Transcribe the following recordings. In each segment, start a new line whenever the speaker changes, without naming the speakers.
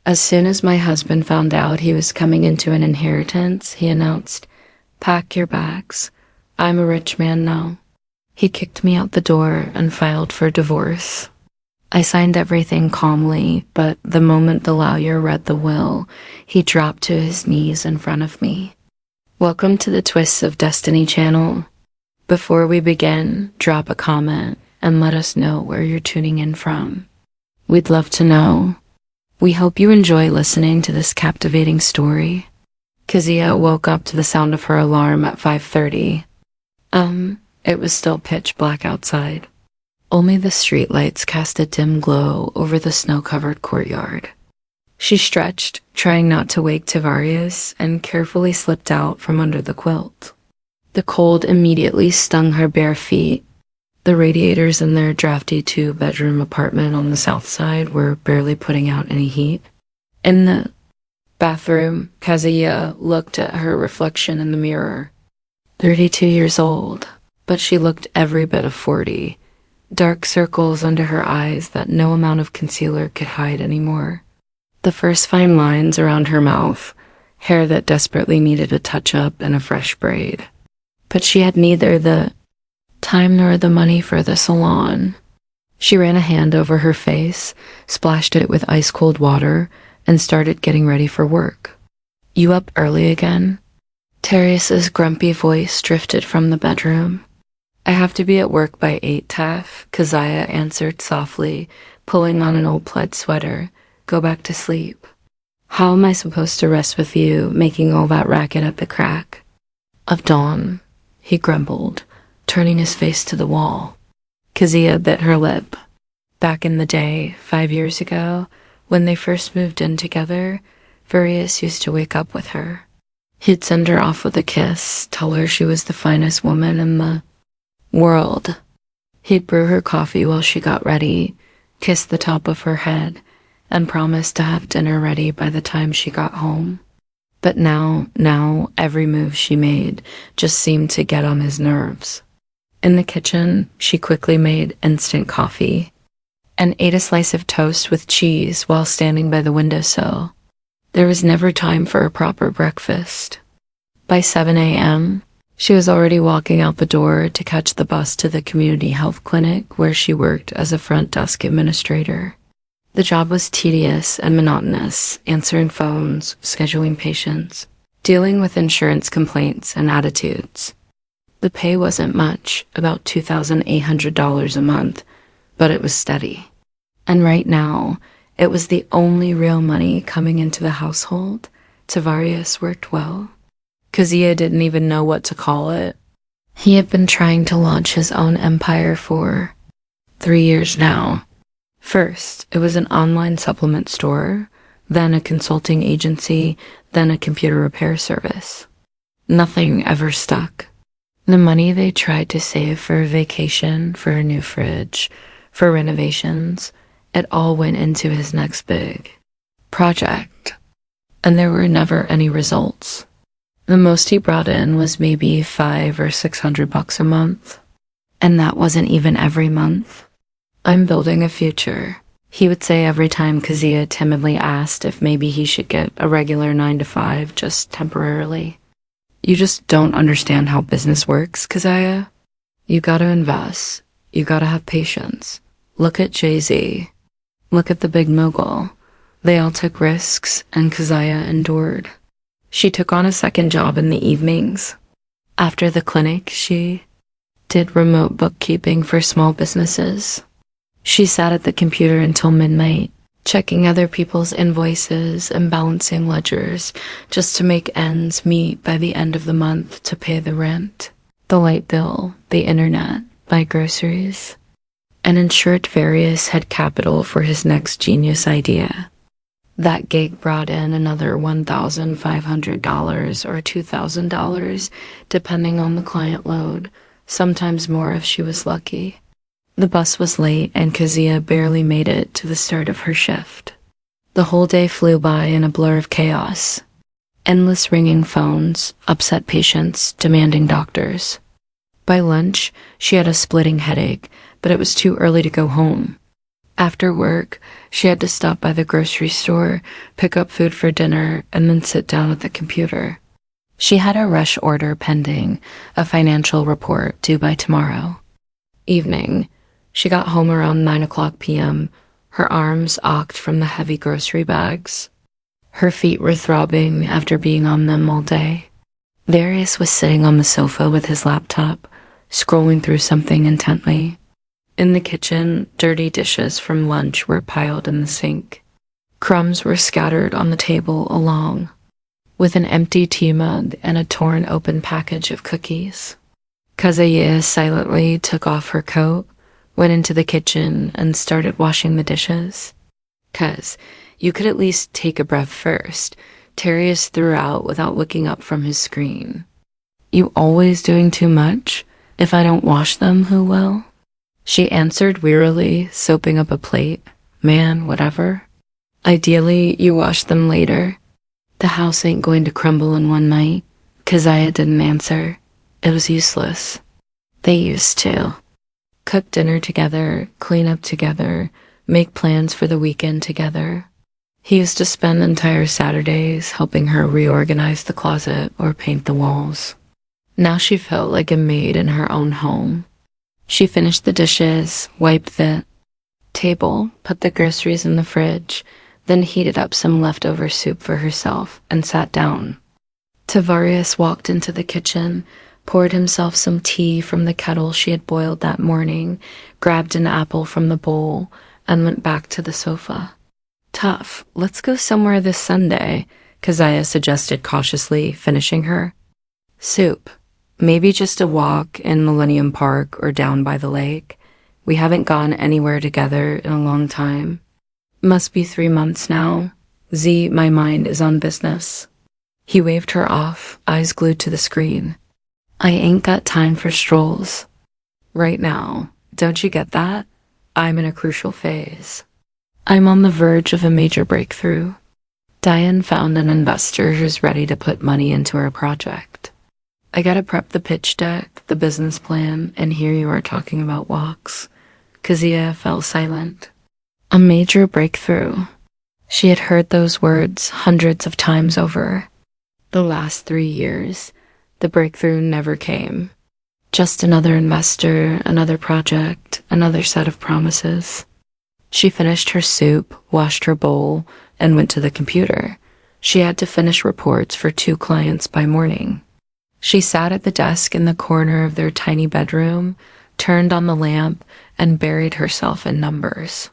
As soon as my husband found out he was coming into an inheritance, he announced, "Pack your bags. I'm a rich man now." He kicked me out the door and filed for divorce. I signed everything calmly, but the moment the lawyer read the will, he dropped to his knees in front of me. Welcome to the Twists of Destiny channel. Before we begin, drop a comment and let us know where you're tuning in from. We'd love to know. We hope you enjoy listening to this captivating story. Kezia woke up to the sound of her alarm at 5:30. It was still pitch black outside. Only the streetlights cast a dim glow over the snow-covered courtyard. She stretched, trying not to wake Tavarius, and carefully slipped out from under the quilt. The cold immediately stung her bare feet. The radiators in their drafty two-bedroom apartment on the south side were barely putting out any heat. In the bathroom, Kezia looked at her reflection in the mirror. 32 years old, but she looked every bit of 40. Dark circles under her eyes that no amount of concealer could hide anymore. The first fine lines around her mouth, hair that desperately needed a touch-up and a fresh braid. But she had neither the time nor the money for the salon. She ran a hand over her face, splashed it with ice-cold water, and started getting ready for work. "You up early again?" Tarius's grumpy voice drifted from the bedroom. "I have to be at work by 8, Taff," Kezia answered softly, pulling on an old plaid sweater. "Go back to sleep." "How am I supposed to rest with you, making all that racket at the crack of dawn?" he grumbled, turning his face to the wall. Kezia bit her lip. Back in the day, 5 years ago, when they first moved in together, Furious used to wake up with her. He'd send her off with a kiss, tell her she was the finest woman in the world. He'd brew her coffee while she got ready, kiss the top of her head, and promise to have dinner ready by the time she got home. But now, every move she made just seemed to get on his nerves. In the kitchen, she quickly made instant coffee and ate a slice of toast with cheese while standing by the windowsill. There was never time for a proper breakfast. By 7 a.m., she was already walking out the door to catch the bus to the community health clinic where she worked as a front desk administrator. The job was tedious and monotonous, answering phones, scheduling patients, dealing with insurance complaints and attitudes. The pay wasn't much, about $2,800 a month, but it was steady. And right now, it was the only real money coming into the household. Tavarius worked well. Kezia didn't even know what to call it. He had been trying to launch his own empire for 3 years now. First, it was an online supplement store, then a consulting agency, then a computer repair service. Nothing ever stuck. The money they tried to save for a vacation, for a new fridge, for renovations, it all went into his next big project. And there were never any results. The most he brought in was maybe $500 or $600 a month. And that wasn't even every month. "I'm building a future," he would say every time Kezia timidly asked if maybe he should get a regular 9 to 5 just temporarily. "You just don't understand how business works, Kezia. You gotta invest. You gotta have patience. Look at Jay-Z. Look at the big mogul. They all took risks, and Kezia endured." She took on a second job in the evenings. After the clinic, she did remote bookkeeping for small businesses. She sat at the computer until midnight, checking other people's invoices and balancing ledgers just to make ends meet by the end of the month to pay the rent, the light bill, the internet, buy groceries, and ensure Tavarius had capital for his next genius idea. That gig brought in another $1,500 or $2,000, depending on the client load, sometimes more if she was lucky. The bus was late and Kezia barely made it to the start of her shift. The whole day flew by in a blur of chaos. Endless ringing phones, upset patients, demanding doctors. By lunch, she had a splitting headache, but it was too early to go home. After work, she had to stop by the grocery store, pick up food for dinner, and then sit down at the computer. She had a rush order pending, a financial report due by tomorrow. Evening. She got home around 9 p.m., her arms ached from the heavy grocery bags. Her feet were throbbing after being on them all day. Darius was sitting on the sofa with his laptop, scrolling through something intently. In the kitchen, dirty dishes from lunch were piled in the sink. Crumbs were scattered on the table along with an empty tea mug and a torn open package of cookies. Kazuya silently took off her coat, went into the kitchen, and started washing the dishes. "Kaz, you could at least take a breath first," Darius threw out without looking up from his screen. "You always doing too much? If I don't wash them, who will?" She answered wearily, soaping up a plate. "Man, whatever. Ideally, you wash them later. The house ain't going to crumble in one night." Kazuya didn't answer. It was useless. They used to. Cook dinner together, clean up together, make plans for the weekend together. He used to spend entire Saturdays helping her reorganize the closet or paint the walls. Now she felt like a maid in her own home. She finished the dishes, wiped the table, put the groceries in the fridge, then heated up some leftover soup for herself and sat down. Tavarius walked into the kitchen, poured himself some tea from the kettle she had boiled that morning, grabbed an apple from the bowl, and went back to the sofa. "Tough, let's go somewhere this Sunday," Kazuya suggested cautiously, finishing her. "Soup. Maybe just a walk in Millennium Park or down by the lake. We haven't gone anywhere together in a long time. Must be 3 months now. Z, my mind is on business." He waved her off, eyes glued to the screen. "I ain't got time for strolls right now. Don't you get that? I'm in a crucial phase. I'm on the verge of a major breakthrough. Diane found an investor who's ready to put money into her project. I gotta prep the pitch deck, the business plan, and here you are talking about walks." Kazuya fell silent. A major breakthrough. She had heard those words hundreds of times over. The last 3 years, the breakthrough never came. Just another investor, another project, another set of promises. She finished her soup, washed her bowl, and went to the computer. She had to finish reports for 2 clients by morning. She sat at the desk in the corner of their tiny bedroom, turned on the lamp, and buried herself in numbers.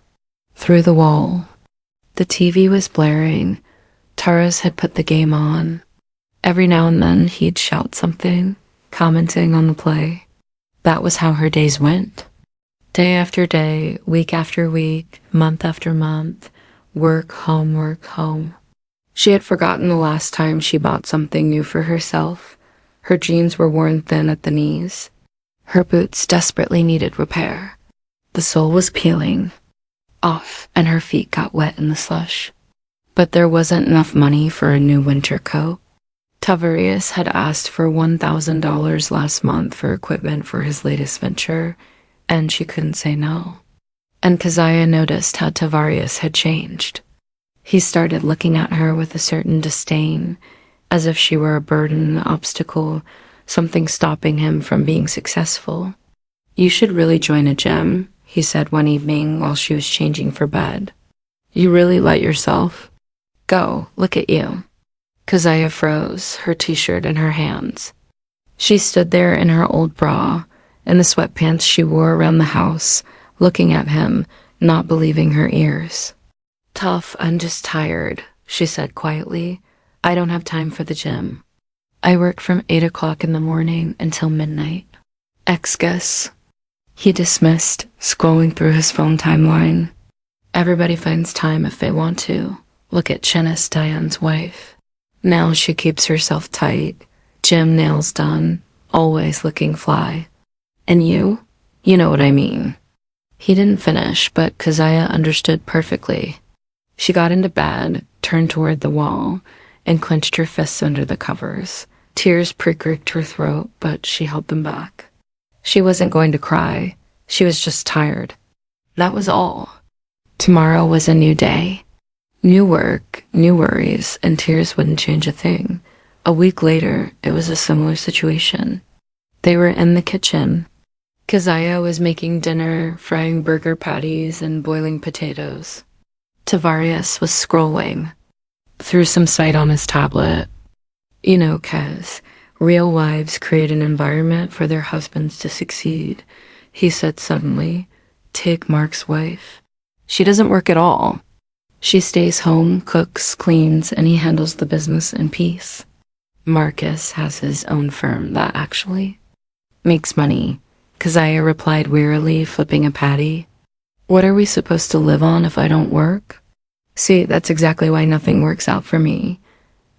Through the wall, the TV was blaring. Taras had put the game on. Every now and then he'd shout something, commenting on the play. That was how her days went. Day after day, week after week, month after month, work, home, work, home. She had forgotten the last time she bought something new for herself. Her jeans were worn thin at the knees. Her boots desperately needed repair. The sole was peeling off, and her feet got wet in the slush. But there wasn't enough money for a new winter coat. Tavarius had asked for $1,000 last month for equipment for his latest venture, and she couldn't say no. And Kazuya noticed how Tavarius had changed. He started looking at her with a certain disdain, as if she were a burden, an obstacle, something stopping him from being successful. "You should really join a gym," he said one evening while she was changing for bed. "You really let yourself go. Look at you." Kazuya froze, her t-shirt in her hands. She stood there in her old bra, in the sweatpants she wore around the house, looking at him, not believing her ears. "Tough, I'm just tired," she said quietly. "I don't have time for the gym. I work from 8 in the morning until midnight." Excuse. He dismissed, scrolling through his phone timeline. Everybody finds time if they want to. Look at Chenis, Diane's wife. Now she keeps herself tight, gym nails done, always looking fly. And you? You know what I mean. He didn't finish, but Kazuya understood perfectly. She got into bed, turned toward the wall, and clenched her fists under the covers. Tears pricked her throat, but she held them back. She wasn't going to cry. She was just tired. That was all. Tomorrow was a new day. New work, new worries, and tears wouldn't change a thing. A week later, it was a similar situation. They were in the kitchen. Keziah was making dinner, frying burger patties, and boiling potatoes. Tavarius was scrolling through some site on his tablet. You know, Kez, real wives create an environment for their husbands to succeed, he said suddenly. Take Mark's wife. She doesn't work at all. She stays home, cooks, cleans, and he handles the business in peace. Marcus has his own firm that actually makes money. Keziah replied wearily, flipping a patty. What are we supposed to live on if I don't work? See, that's exactly why nothing works out for me.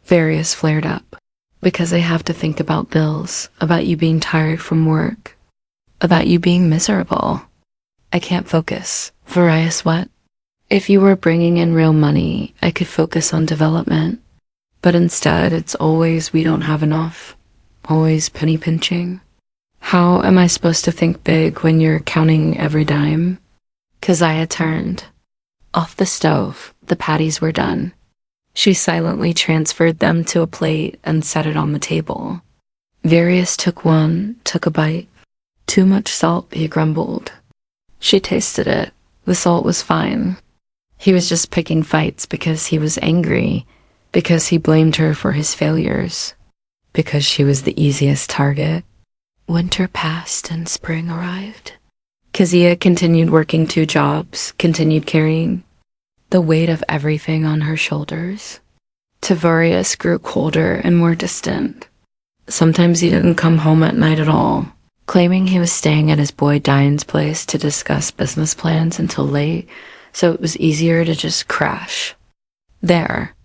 Various flared up. Because I have to think about bills, about you being tired from work, about you being miserable. I can't focus. Various what? If you were bringing in real money, I could focus on development. But instead, it's always we don't have enough. Always penny pinching. How am I supposed to think big when you're counting every dime? Keziah turned. Off the stove, the patties were done. She silently transferred them to a plate and set it on the table. Various took one, took a bite. Too much salt, he grumbled. She tasted it. The salt was fine. He was just picking fights because he was angry, because he blamed her for his failures, because she was the easiest target. Winter passed and spring arrived. Keziah continued working 2 jobs, continued carrying the weight of everything on her shoulders. Tavarius grew colder and more distant. Sometimes he didn't come home at night at all, claiming he was staying at his boy Diane's place to discuss business plans until late, so it was easier to just crash. There.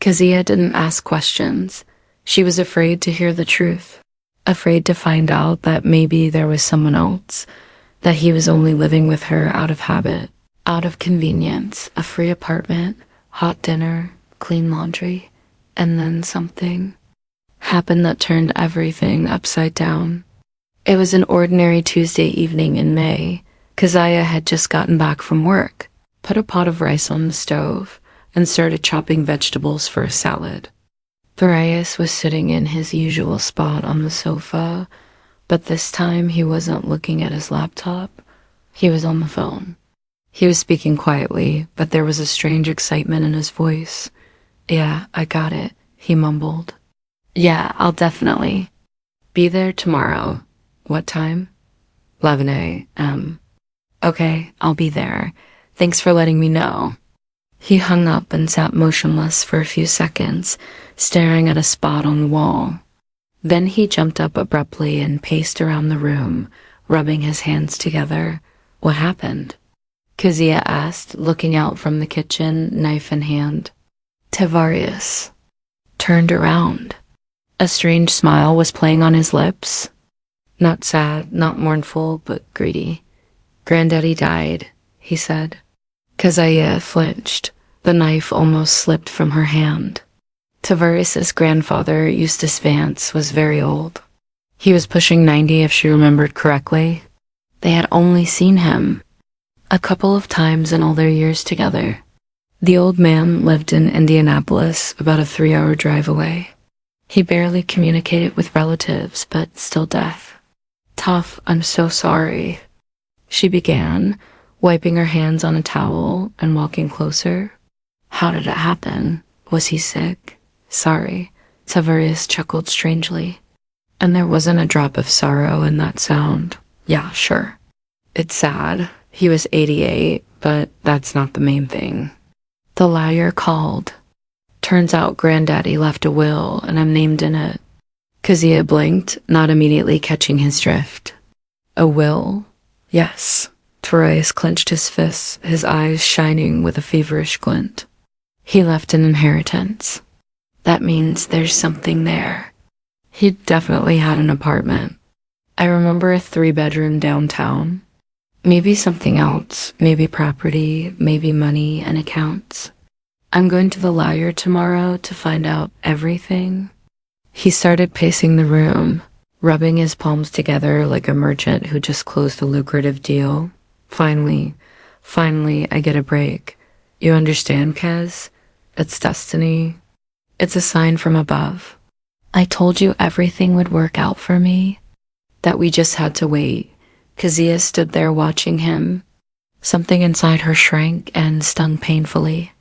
Keziah didn't ask questions. She was afraid to hear the truth, afraid to find out that maybe there was someone else, that he was only living with her out of habit, out of convenience, a free apartment, hot dinner, clean laundry, and then something happened that turned everything upside down. It was an ordinary Tuesday evening in May. Keziah had just gotten back from work, put a pot of rice on the stove, and started chopping vegetables for a salad. Varius was sitting in his usual spot on the sofa, but this time he wasn't looking at his laptop. He was on the phone. He was speaking quietly, but there was a strange excitement in his voice. Yeah, I got it, he mumbled. Yeah, I'll definitely be there tomorrow. What time? 11 a.m. Okay, I'll be there. Thanks for letting me know. He hung up and sat motionless for a few seconds, staring at a spot on the wall. Then he jumped up abruptly and paced around the room, rubbing his hands together. What happened? Keziah asked, looking out from the kitchen, knife in hand. Tavarius turned around. A strange smile was playing on his lips. Not sad, not mournful, but greedy. Granddaddy died, he said. Keziah flinched. The knife almost slipped from her hand. Tavarius's grandfather, Eustace Vance, was very old. He was pushing 90 if she remembered correctly. They had only seen him a couple of times in all their years together. The old man lived in Indianapolis, about a 3-hour drive away. He barely communicated with relatives, but still death. Tough, I'm so sorry, she began, wiping her hands on a towel and walking closer. How did it happen? Was he sick? Sorry, Tavarius chuckled strangely. And there wasn't a drop of sorrow in that sound. Yeah, sure. It's sad. He was 88, but that's not the main thing. The lawyer called. Turns out Granddaddy left a will, and I'm named in it. Keziah blinked, not immediately catching his drift. A will? Yes. Tavarius clenched his fists, his eyes shining with a feverish glint. He left an inheritance. That means there's something there. He definitely had an apartment. I remember a 3-bedroom downtown. Maybe something else, maybe property, maybe money and accounts. I'm going to the lawyer tomorrow to find out everything. He started pacing the room, rubbing his palms together like a merchant who just closed a lucrative deal. Finally, Finally, I get a break. You understand, Kez? It's destiny. It's a sign from above. I told you everything would work out for me, that we just had to wait. Kezia stood there watching him. Something inside her shrank and stung painfully.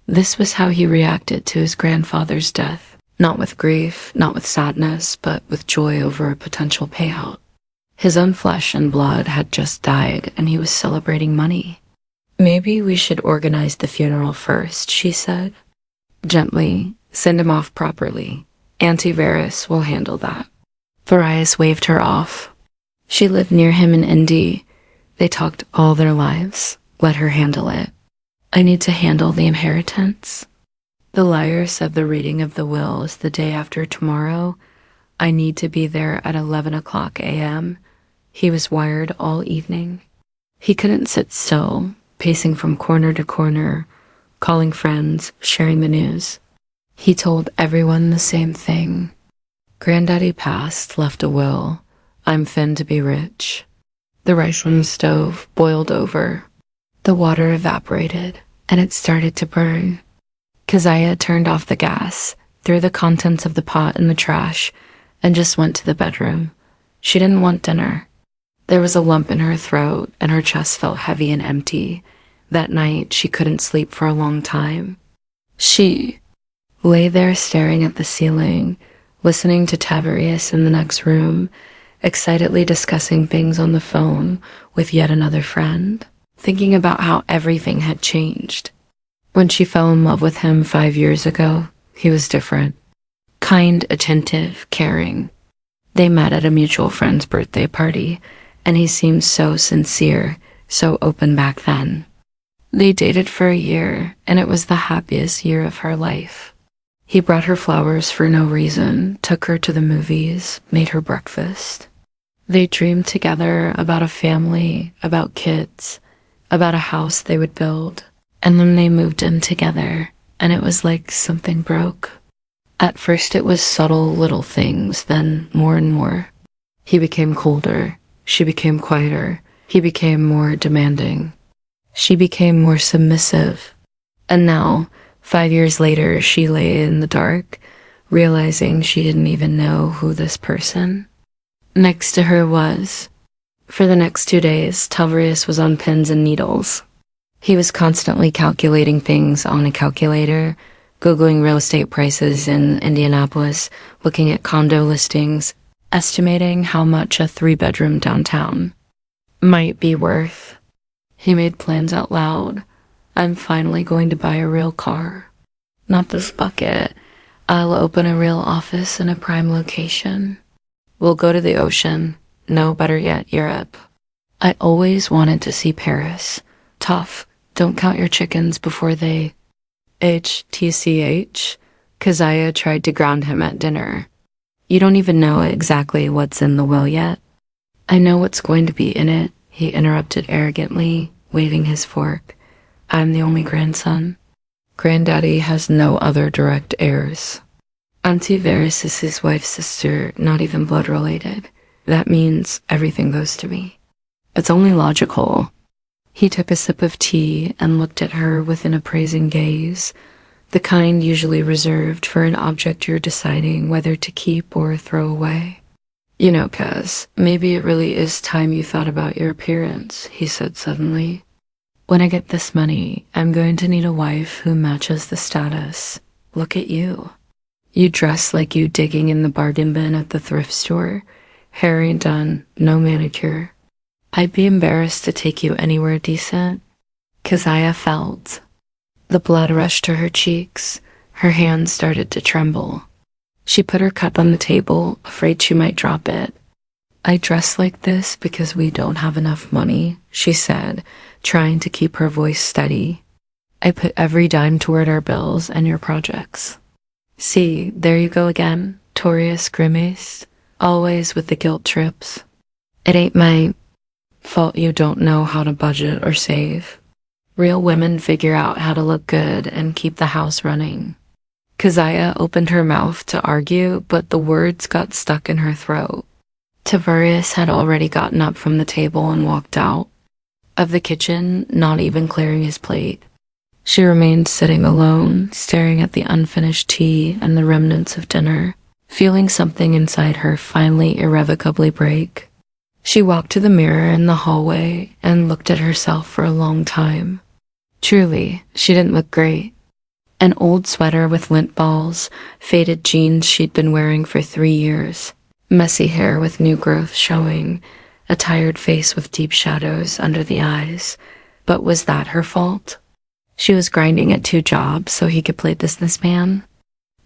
This was how he reacted to his grandfather's death. Not with grief, not with sadness, but with joy over a potential payout. His own flesh and blood had just died, and he was celebrating money. Maybe we should organize the funeral first, she said. Gently, send him off properly. Auntie Varys will handle that. Varias waved her off. She lived near him in Indy. They talked all their lives. Let her handle it. I need to handle the inheritance. The liar said the reading of the will is the day after tomorrow. I need to be there at 11 o'clock a.m. He was wired all evening. He couldn't sit still, pacing from corner to corner, calling friends, sharing the news. He told everyone the same thing. Granddaddy passed, left a will. I'm fin to be rich. The rice on the stove boiled over. The water evaporated, and it started to burn. Keziah turned off the gas, threw the contents of the pot in the trash, and just went to the bedroom. She didn't want dinner. There was a lump in her throat, and her chest felt heavy and empty. That night, she couldn't sleep for a long time. She lay there staring at the ceiling, listening to Tavarius in the next room, excitedly discussing things on the phone with yet another friend, thinking about how everything had changed. When she fell in love with him 5 years ago, he was different. Kind, attentive, caring. They met at a mutual friend's birthday party, and he seemed so sincere, so open back then. They dated for a year, and it was the happiest year of her life. He brought her flowers for no reason, took her to the movies, made her breakfast. They dreamed together about a family, about kids, about a house they would build. And then they moved in together, and it was like something broke. At first it was subtle little things, then more and more. He became colder, she became quieter, he became more demanding. She became more submissive. And now, 5 years later, she lay in the dark, realizing she didn't even know who this person next to her was. For the next 2 days, Tavarius was on pins and needles. He was constantly calculating things on a calculator, Googling real estate prices in Indianapolis, looking at condo listings, estimating how much a 3-bedroom downtown might be worth. He made plans out loud. I'm finally going to buy a real car. Not this bucket. I'll open a real office in a prime location. We'll go to the ocean. No, better yet, Europe. I always wanted to see Paris. Tough. Don't count your chickens before they HTCH. Keziah tried to ground him at dinner. You don't even know exactly what's in the will yet. I know what's going to be in it, he interrupted arrogantly, waving his fork. I'm the only grandson. Granddaddy has no other direct heirs. Auntie Varys is his wife's sister, not even blood related. That means everything goes to me. It's only logical. He took a sip of tea and looked at her with an appraising gaze, the kind usually reserved for an object you're deciding whether to keep or throw away. You know, Kez, maybe it really is time you thought about your appearance, he said suddenly. When I get this money, I'm going to need a wife who matches the status. Look at you. You dress like you digging in the bargain bin at the thrift store. Hair ain't done, no manicure. I'd be embarrassed to take you anywhere decent. Keziah felt. The blood rushed to her cheeks. Her hands started to tremble. She put her cup on the table, afraid she might drop it. I dress like this because we don't have enough money, she said, trying to keep her voice steady. I put every dime toward our bills and your projects. See, there you go again, Torius grimaced, always with the guilt trips. It ain't my fault you don't know how to budget or save. Real women figure out how to look good and keep the house running. Keziah opened her mouth to argue, but the words got stuck in her throat. Tavarius had already gotten up from the table and walked out. of the kitchen, not even clearing his plate. She remained sitting alone, staring at the unfinished tea and the remnants of dinner, feeling something inside her finally irrevocably break. She walked to the mirror in the hallway and looked at herself for a long time. Truly, she didn't look great. An old sweater with lint balls, faded jeans she'd been wearing for 3 years, messy hair with new growth showing, a tired face with deep shadows under the eyes. But was that her fault? She was grinding at 2 jobs so he could play businessman.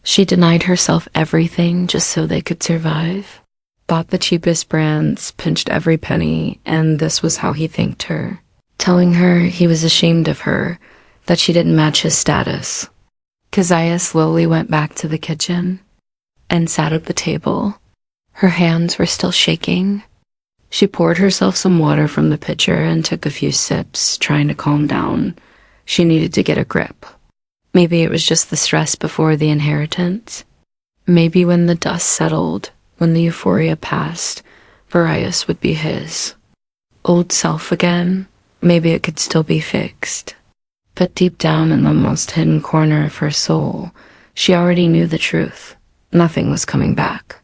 She denied herself everything just so they could survive. Bought the cheapest brands, pinched every penny, and this was how he thanked her, telling her he was ashamed of her, that she didn't match his status. Keziah slowly went back to the kitchen and sat at the table. Her hands were still shaking. She poured herself some water from the pitcher and took a few sips, trying to calm down. She needed to get a grip. Maybe it was just the stress before the inheritance. Maybe when the dust settled, when the euphoria passed, Varius would be his. Old self again, maybe it could still be fixed. But deep down in the most hidden corner of her soul, she already knew the truth. Nothing was coming back.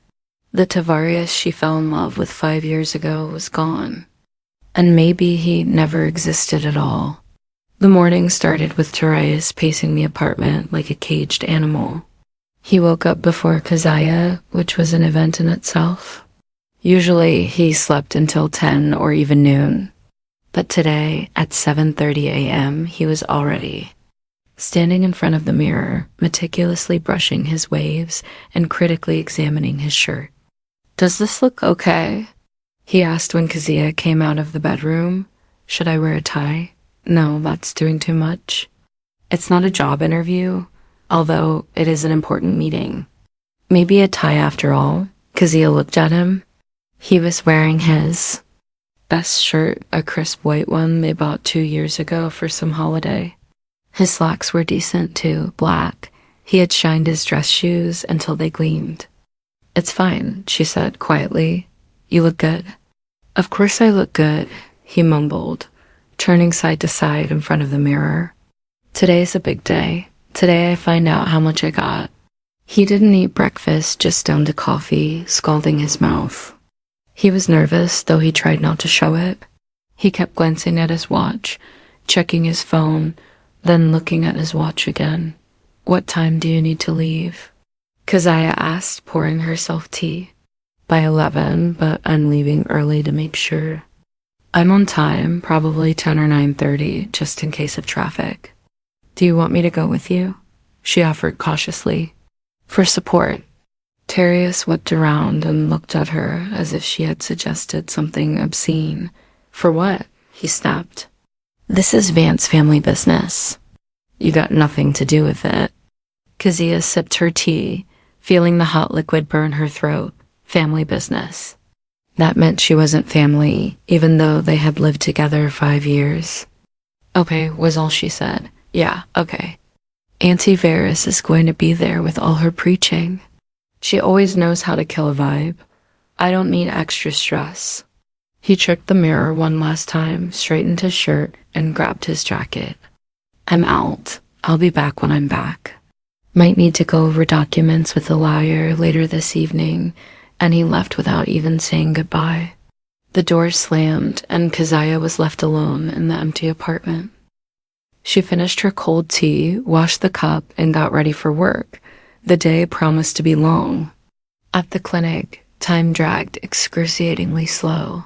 The Tavarius she fell in love with 5 years ago was gone. And maybe he never existed at all. The morning started with Tarius pacing the apartment like a caged animal. He woke up before Keziah, which was an event in itself. Usually, he slept until 10 or even noon. But today, at 7:30 a.m., he was already standing in front of the mirror, meticulously brushing his waves and critically examining his shirt. "Does this look okay?" he asked when Keziah came out of the bedroom. "Should I wear a tie?" "No, that's doing too much." "It's not a job interview, although it is an important meeting." "Maybe a tie after all." Keziah looked at him. He was wearing his best shirt, a crisp white one they bought 2 years ago for some holiday. His slacks were decent too, black. He had shined his dress shoes until they gleamed. "It's fine," she said quietly. "You look good." "Of course I look good," he mumbled, turning side to side in front of the mirror. "Today's a big day. Today I find out how much I got." He didn't eat breakfast, just down to coffee, scalding his mouth. He was nervous, though he tried not to show it. He kept glancing at his watch, checking his phone, then looking at his watch again. "What time do you need to leave?" Keziah asked, pouring herself tea. "By 11, but I'm leaving early to make sure." "I'm on time, probably 10 or 9:30, just in case of traffic." "Do you want me to go with you?" she offered cautiously. "For support." Tarius whipped around and looked at her as if she had suggested something obscene. "For what?" he snapped. "This is Vance family business. You got nothing to do with it." Keziah sipped her tea, feeling the hot liquid burn her throat. Family business. That meant she wasn't family, even though they had lived together 5 years. "Okay," was all she said. "Yeah, okay." Auntie Varys is going to be there with all her preaching. She always knows how to kill a vibe. I don't need extra stress. He checked the mirror one last time, straightened his shirt, and grabbed his jacket. "I'm out. I'll be back when I'm back. Might need to go over documents with the lawyer later this evening," and he left without even saying goodbye. The door slammed, and Keziah was left alone in the empty apartment. She finished her cold tea, washed the cup, and got ready for work. The day promised to be long. At the clinic, time dragged excruciatingly slow.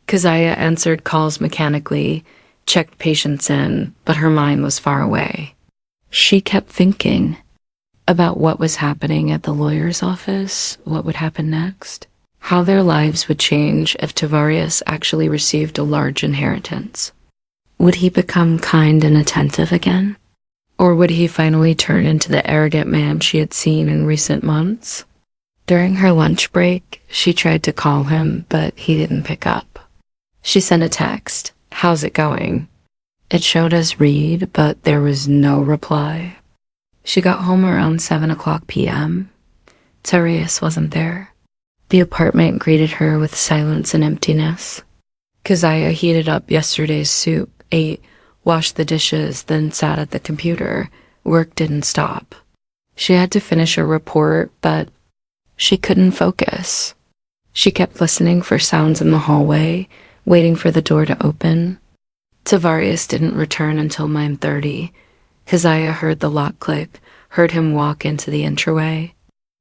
Keziah answered calls mechanically, checked patients in, but her mind was far away. She kept thinking about what was happening at the lawyer's office, what would happen next, how their lives would change if Tavarius actually received a large inheritance. Would he become kind and attentive again? Or would he finally turn into the arrogant man she had seen in recent months? During her lunch break, she tried to call him, but he didn't pick up. She sent a text, "How's it going?" It showed as read, but there was no reply. She got home around 7 p.m. Tarius wasn't there. The apartment greeted her with silence and emptiness. Keziah heated up yesterday's soup, ate, washed the dishes, then sat at the computer. Work didn't stop. She had to finish a report, but she couldn't focus. She kept listening for sounds in the hallway, waiting for the door to open. Tavarius didn't return until 9:30. Keziah heard the lock click, heard him walk into the entryway.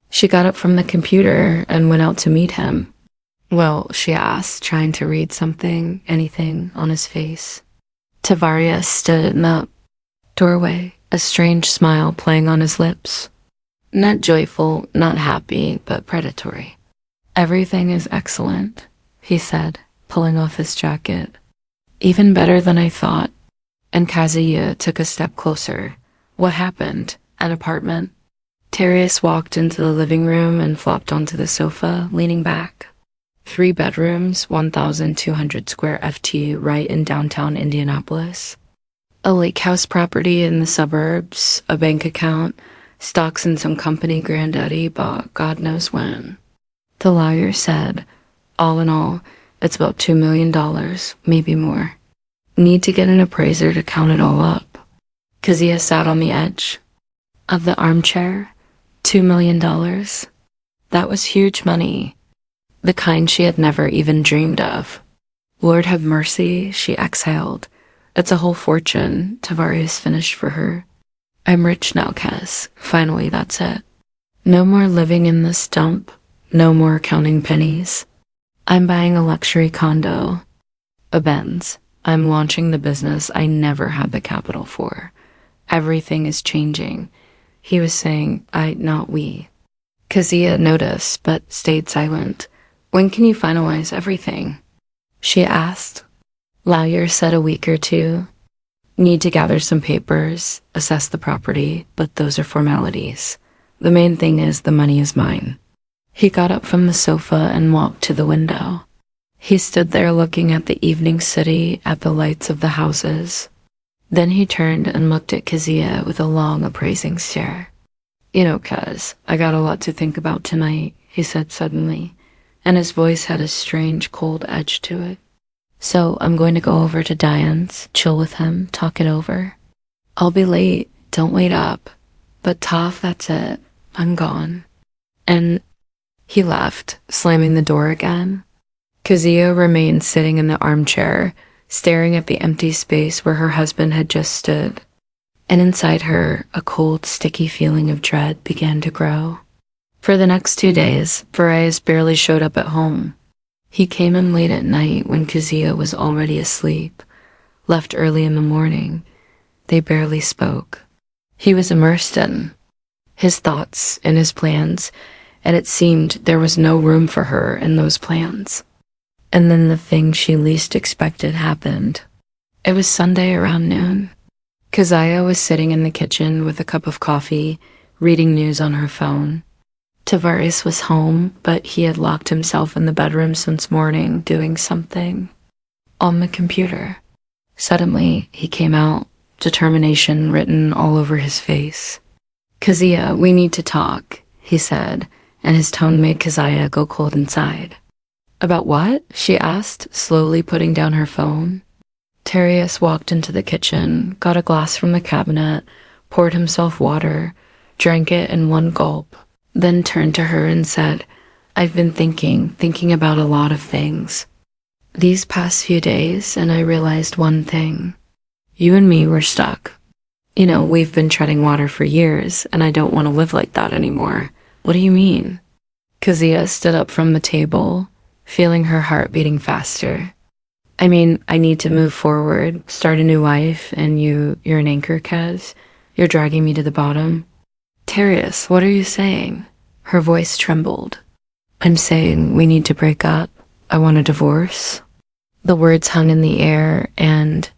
She got up from the computer and went out to meet him. Well, she asked, trying to read something, anything, on his face. Tavarius stood in the doorway, a strange smile playing on his lips. Not joyful, not happy, but predatory. "Everything is excellent," he said, pulling off his jacket. "Even better than I thought." And Keziah took a step closer. "What happened? An apartment?" Tarius walked into the living room and flopped onto the sofa, leaning back. 3 bedrooms, 1,200 square FT, right in downtown Indianapolis. A lake house property in the suburbs, a bank account, stocks in some company granddaddy bought God knows when. The lawyer said, all in all, it's about $2 million, maybe more. Need to get an appraiser to count it all up. Keziah sat on the edge of the armchair. $2 million. That was huge money. The kind she had never even dreamed of. Lord have mercy, she exhaled. It's a whole fortune, Tavarius finished for her. I'm rich now, Kez. Finally, that's it. No more living in this dump. No more counting pennies. I'm buying a luxury condo. A Benz. I'm launching the business I never had the capital for. Everything is changing. He was saying, not we. Keziah noticed, but stayed silent. When can you finalize everything? She asked. Lawyer said a week or two. Need to gather some papers, assess the property, but those are formalities. The main thing is the money is mine. He got up from the sofa and walked to the window. He stood there looking at the evening city, at the lights of the houses. Then he turned and looked at Keziah with a long, appraising stare. You know, Kez, I got a lot to think about tonight, he said suddenly, and his voice had a strange, cold edge to it. So I'm going to go over to Diane's, chill with him, talk it over. I'll be late, don't wait up. But Toph, that's it. I'm gone. And he left, slamming the door again. Keziah remained sitting in the armchair, staring at the empty space where her husband had just stood. And inside her, a cold, sticky feeling of dread began to grow. For the next 2 days, Farias barely showed up at home. He came in late at night when Keziah was already asleep, left early in the morning. They barely spoke. He was immersed in his thoughts and his plans, and it seemed there was no room for her in those plans. And then the thing she least expected happened. It was Sunday around noon. Keziah was sitting in the kitchen with a cup of coffee, reading news on her phone. Tavarius was home, but he had locked himself in the bedroom since morning, doing something on the computer. Suddenly, he came out, determination written all over his face. Keziah, we need to talk, he said, and his tone made Keziah go cold inside. About what? She asked, slowly putting down her phone. Tarius walked into the kitchen, got a glass from the cabinet, poured himself water, drank it in one gulp, then turned to her and said, I've been thinking about a lot of things these past few days, and I realized one thing. You and me were stuck. You know, we've been treading water for years, and I don't want to live like that anymore. What do you mean? Keziah stood up from the table, feeling her heart beating faster. I mean, I need to move forward, start a new life, and you're an anchor, Kez. You're dragging me to the bottom. Tarius, what are you saying? Her voice trembled. I'm saying we need to break up. I want a divorce. The words hung in the air, and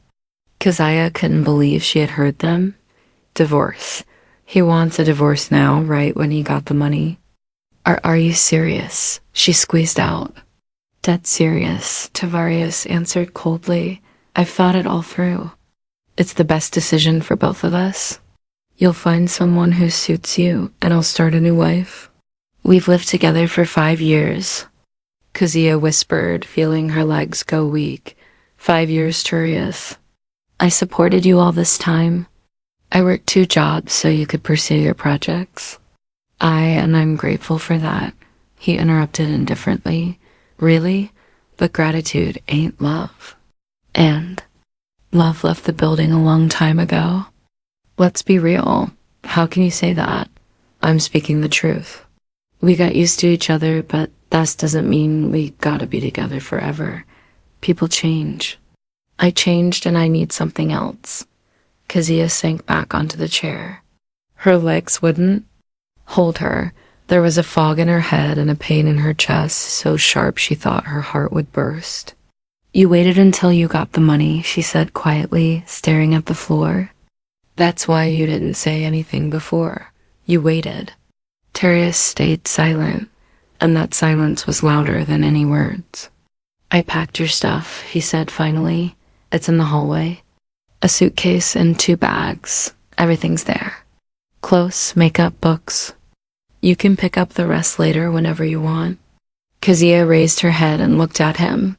Keziah couldn't believe she had heard them. Divorce. He wants a divorce now, right when he got the money. Are you serious? She squeezed out. Dead serious, Tavarius answered coldly. I've thought it all through. It's the best decision for both of us. You'll find someone who suits you, and I'll start a new life. We've lived together for 5 years. Kezia whispered, feeling her legs go weak. 5 years, Turius. I supported you all this time. I worked 2 jobs so you could pursue your projects. And I'm grateful for that. He interrupted indifferently. Really? But gratitude ain't love. And love left the building a long time ago. Let's be real. How can you say that? I'm speaking the truth. We got used to each other, but that doesn't mean we gotta be together forever. People change. I changed and I need something else. Kezia sank back onto the chair. Her legs wouldn't hold her. There was a fog in her head and a pain in her chest so sharp she thought her heart would burst. You waited until you got the money, she said quietly, staring at the floor. That's why you didn't say anything before. You waited. Turius stayed silent, and that silence was louder than any words. I packed your stuff, he said finally. It's in the hallway. A suitcase and 2 bags. Everything's there. Clothes, makeup, books. You can pick up the rest later whenever you want. Kezia raised her head and looked at him.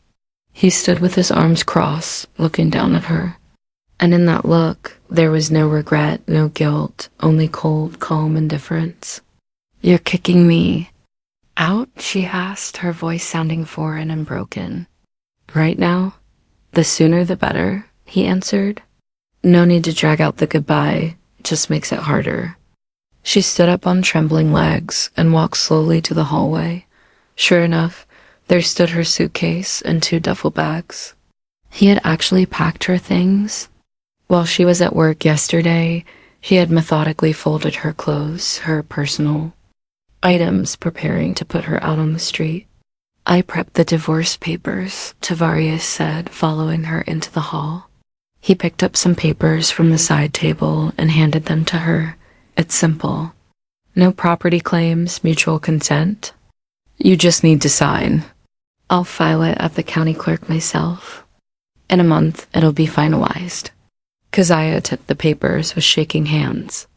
He stood with his arms crossed, looking down at her. And in that look, there was no regret, no guilt, only cold, calm indifference. You're kicking me out? She asked, her voice sounding foreign and broken. Right now? The sooner the better, he answered. No need to drag out the goodbye, it just makes it harder. She stood up on trembling legs and walked slowly to the hallway. Sure enough, there stood her suitcase and 2 duffel bags. He had actually packed her things. While she was at work yesterday, he had methodically folded her clothes, her personal items, preparing to put her out on the street. I prepped the divorce papers, Tavarius said, following her into the hall. He picked up some papers from the side table and handed them to her. It's simple. No property claims, mutual consent. You just need to sign. I'll file it at the county clerk myself. In a month, it'll be finalized. Kezia took the papers with shaking hands.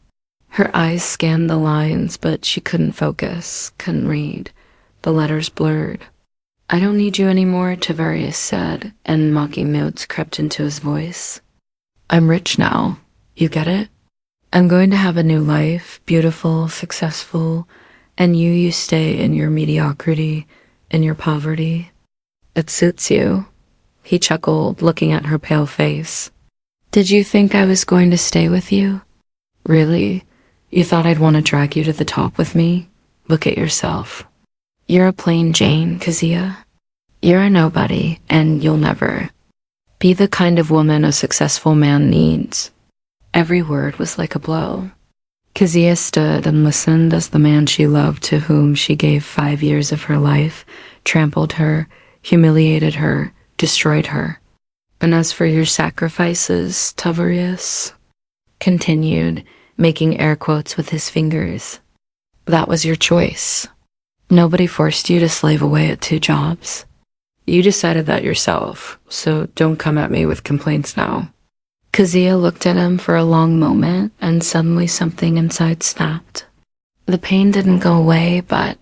Her eyes scanned the lines, but she couldn't focus, couldn't read. The letters blurred. I don't need you anymore, Tavarius said, and mocking notes crept into his voice. I'm rich now. You get it? I'm going to have a new life, beautiful, successful, and you stay in your mediocrity, in your poverty. It suits you. He chuckled, looking at her pale face. Did you think I was going to stay with you? Really? You thought I'd want to drag you to the top with me? Look at yourself. You're a plain Jane, Kezia. You're a nobody, and you'll never be the kind of woman a successful man needs. Every word was like a blow. Kezia stood and listened as the man she loved, to whom she gave 5 years of her life, trampled her, humiliated her, destroyed her. And as for your sacrifices, Tavarius continued, making air quotes with his fingers, that was your choice. Nobody forced you to slave away at 2 jobs. You decided that yourself, so don't come at me with complaints now. Kezia looked at him for a long moment, and suddenly something inside snapped. The pain didn't go away, but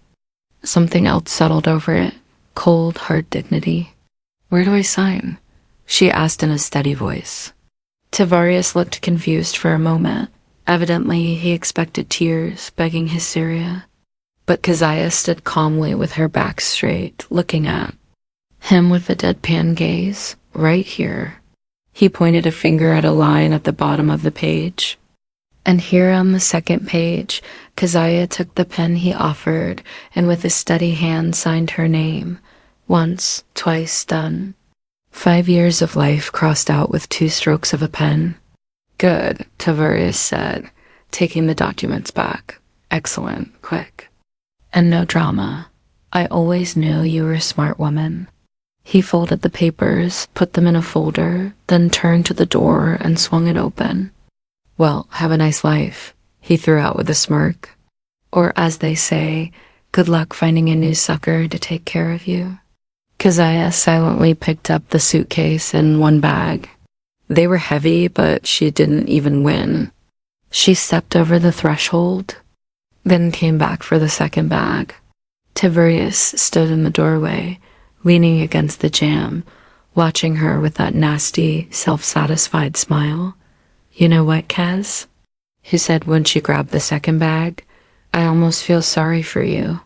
something else settled over it. Cold, hard dignity. Where do I sign? She asked in a steady voice. Tavarius looked confused for a moment. Evidently, he expected tears, begging hysteria. But Kezia stood calmly with her back straight, looking at him with a deadpan gaze. Right here. He pointed a finger at a line at the bottom of the page. And here on the second page, Kezia took the pen he offered and with a steady hand signed her name. Once, twice, done. 5 years of life crossed out with 2 strokes of a pen. Good, Tavarius said, taking the documents back. Excellent, quick. And no drama. I always knew you were a smart woman. He folded the papers, put them in a folder, then turned to the door and swung it open. Well, have a nice life, he threw out with a smirk. Or as they say, good luck finding a new sucker to take care of you. Kezia silently picked up the suitcase and 1 bag. They were heavy, but she didn't even win. She stepped over the threshold, then came back for the second bag. Tiberius stood in the doorway, leaning against the jamb, watching her with that nasty, self-satisfied smile. "You know what, Kez?" he said when she grabbed the second bag. "I almost feel sorry for you.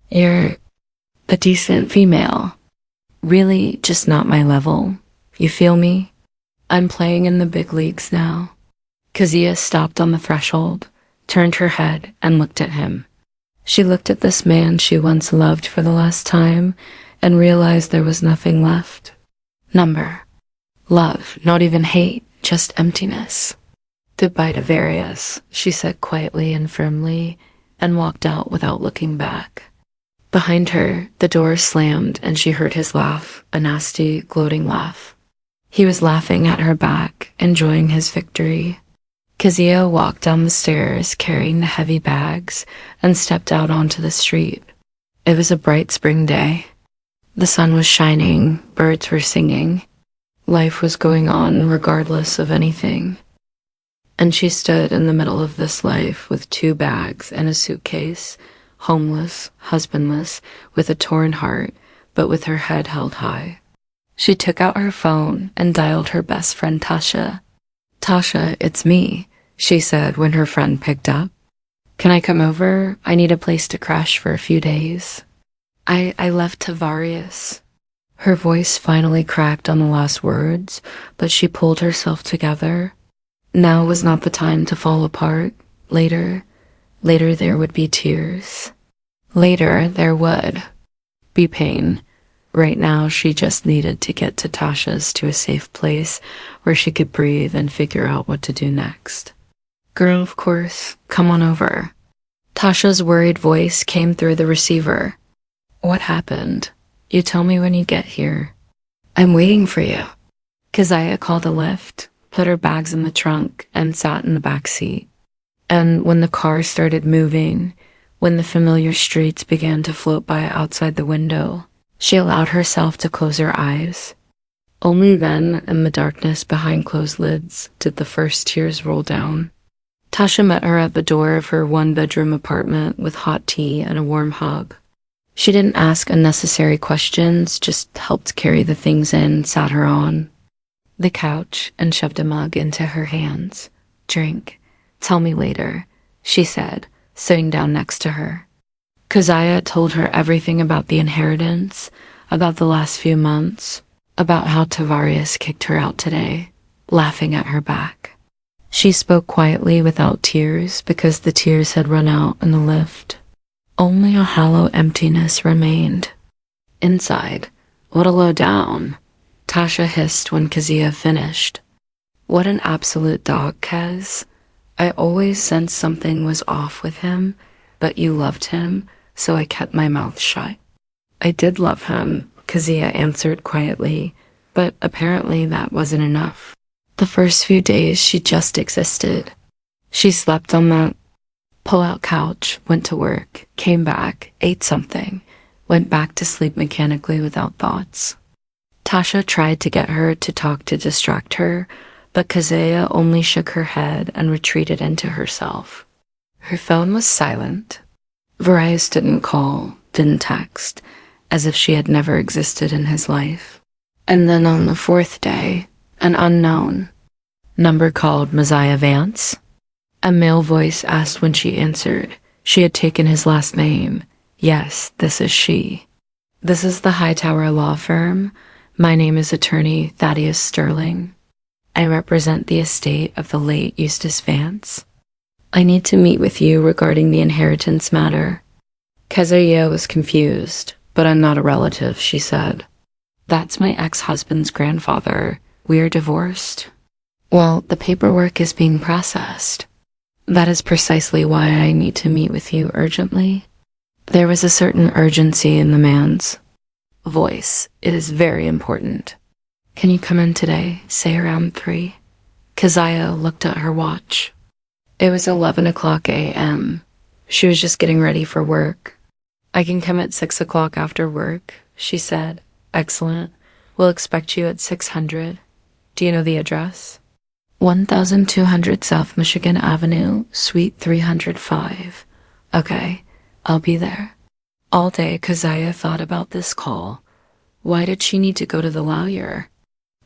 You're a decent female. Really just not my level. You feel me? I'm playing in the big leagues now." Kezia stopped on the threshold, turned her head, and looked at him. She looked at this man she once loved for the last time and realized there was nothing left. Number. Love, not even hate, just emptiness. "Goodbye to Various," she said quietly and firmly, and walked out without looking back. Behind her, the door slammed and she heard his laugh, a nasty, gloating laugh. He was laughing at her back, enjoying his victory. Kezia walked down the stairs carrying the heavy bags and stepped out onto the street. It was a bright spring day. The sun was shining, birds were singing. Life was going on regardless of anything. And she stood in the middle of this life with 2 bags and a suitcase, homeless, husbandless, with a torn heart, but with her head held high. She took out her phone and dialed her best friend Tasha. "Tasha, it's me," she said when her friend picked up. "Can I come over? I need a place to crash for a few days. I left Tavarius." Her voice finally cracked on the last words, but she pulled herself together. Now was not the time to fall apart. Later there would be tears. Later there would be pain. Right now she just needed to get to Tasha's, to a safe place where she could breathe and figure out what to do next. "Girl, of course, come on over." Tasha's worried voice came through the receiver. "What happened? You tell me when you get here." "I'm waiting for you." Kezia called a lift, put her bags in the trunk, and sat in the back seat. And when the car started moving, when the familiar streets began to float by outside the window, she allowed herself to close her eyes. Only then, in the darkness behind closed lids, did the first tears roll down. Tasha met her at the door of her 1-bedroom apartment with hot tea and a warm hug. She didn't ask unnecessary questions, just helped carry the things in, sat her on the couch, and shoved a mug into her hands. "Drink. Tell me later," she said, sitting down next to her. Kezia told her everything about the inheritance, about the last few months, about how Tavarius kicked her out today, laughing at her back. She spoke quietly without tears because the tears had run out in the lift. Only a hollow emptiness remained. Inside, "What a low down," Tasha hissed when Kezia finished. "What an absolute dog, Kez. I always sensed something was off with him, but you loved him, so I kept my mouth shut." "I did love him," Kezia answered quietly, but apparently that wasn't enough. The first few days she just existed. She slept on that pull-out couch, went to work, came back, ate something, went back to sleep mechanically without thoughts. Tasha tried to get her to talk to distract her, but Kezia only shook her head and retreated into herself. Her phone was silent. Various didn't call, didn't text, as if she had never existed in his life. And then on the 4th day, an unknown number called Messiah Vance. A male voice asked when she answered. She had taken his last name. "Yes, this is she." "This is the Hightower Law Firm. My name is Attorney Thaddeus Sterling. I represent the estate of the late Eustace Vance. I need to meet with you regarding the inheritance matter." Kezia was confused. "But I'm not a relative," she said. "That's my ex-husband's grandfather. We are divorced." "Well, the paperwork is being processed." "That is precisely why I need to meet with you urgently." There was a certain urgency in the man's voice. "It is very important. Can you come in today, say around 3? Kezia looked at her watch. It was 11 o'clock a.m. She was just getting ready for work. "I can come at 6 o'clock after work," she said. "Excellent. We'll expect you at 600. Do you know the address?" 1200 South Michigan Avenue, Suite 305. "Okay, I'll be there." All day, Keziah thought about this call. Why did she need to go to the lawyer?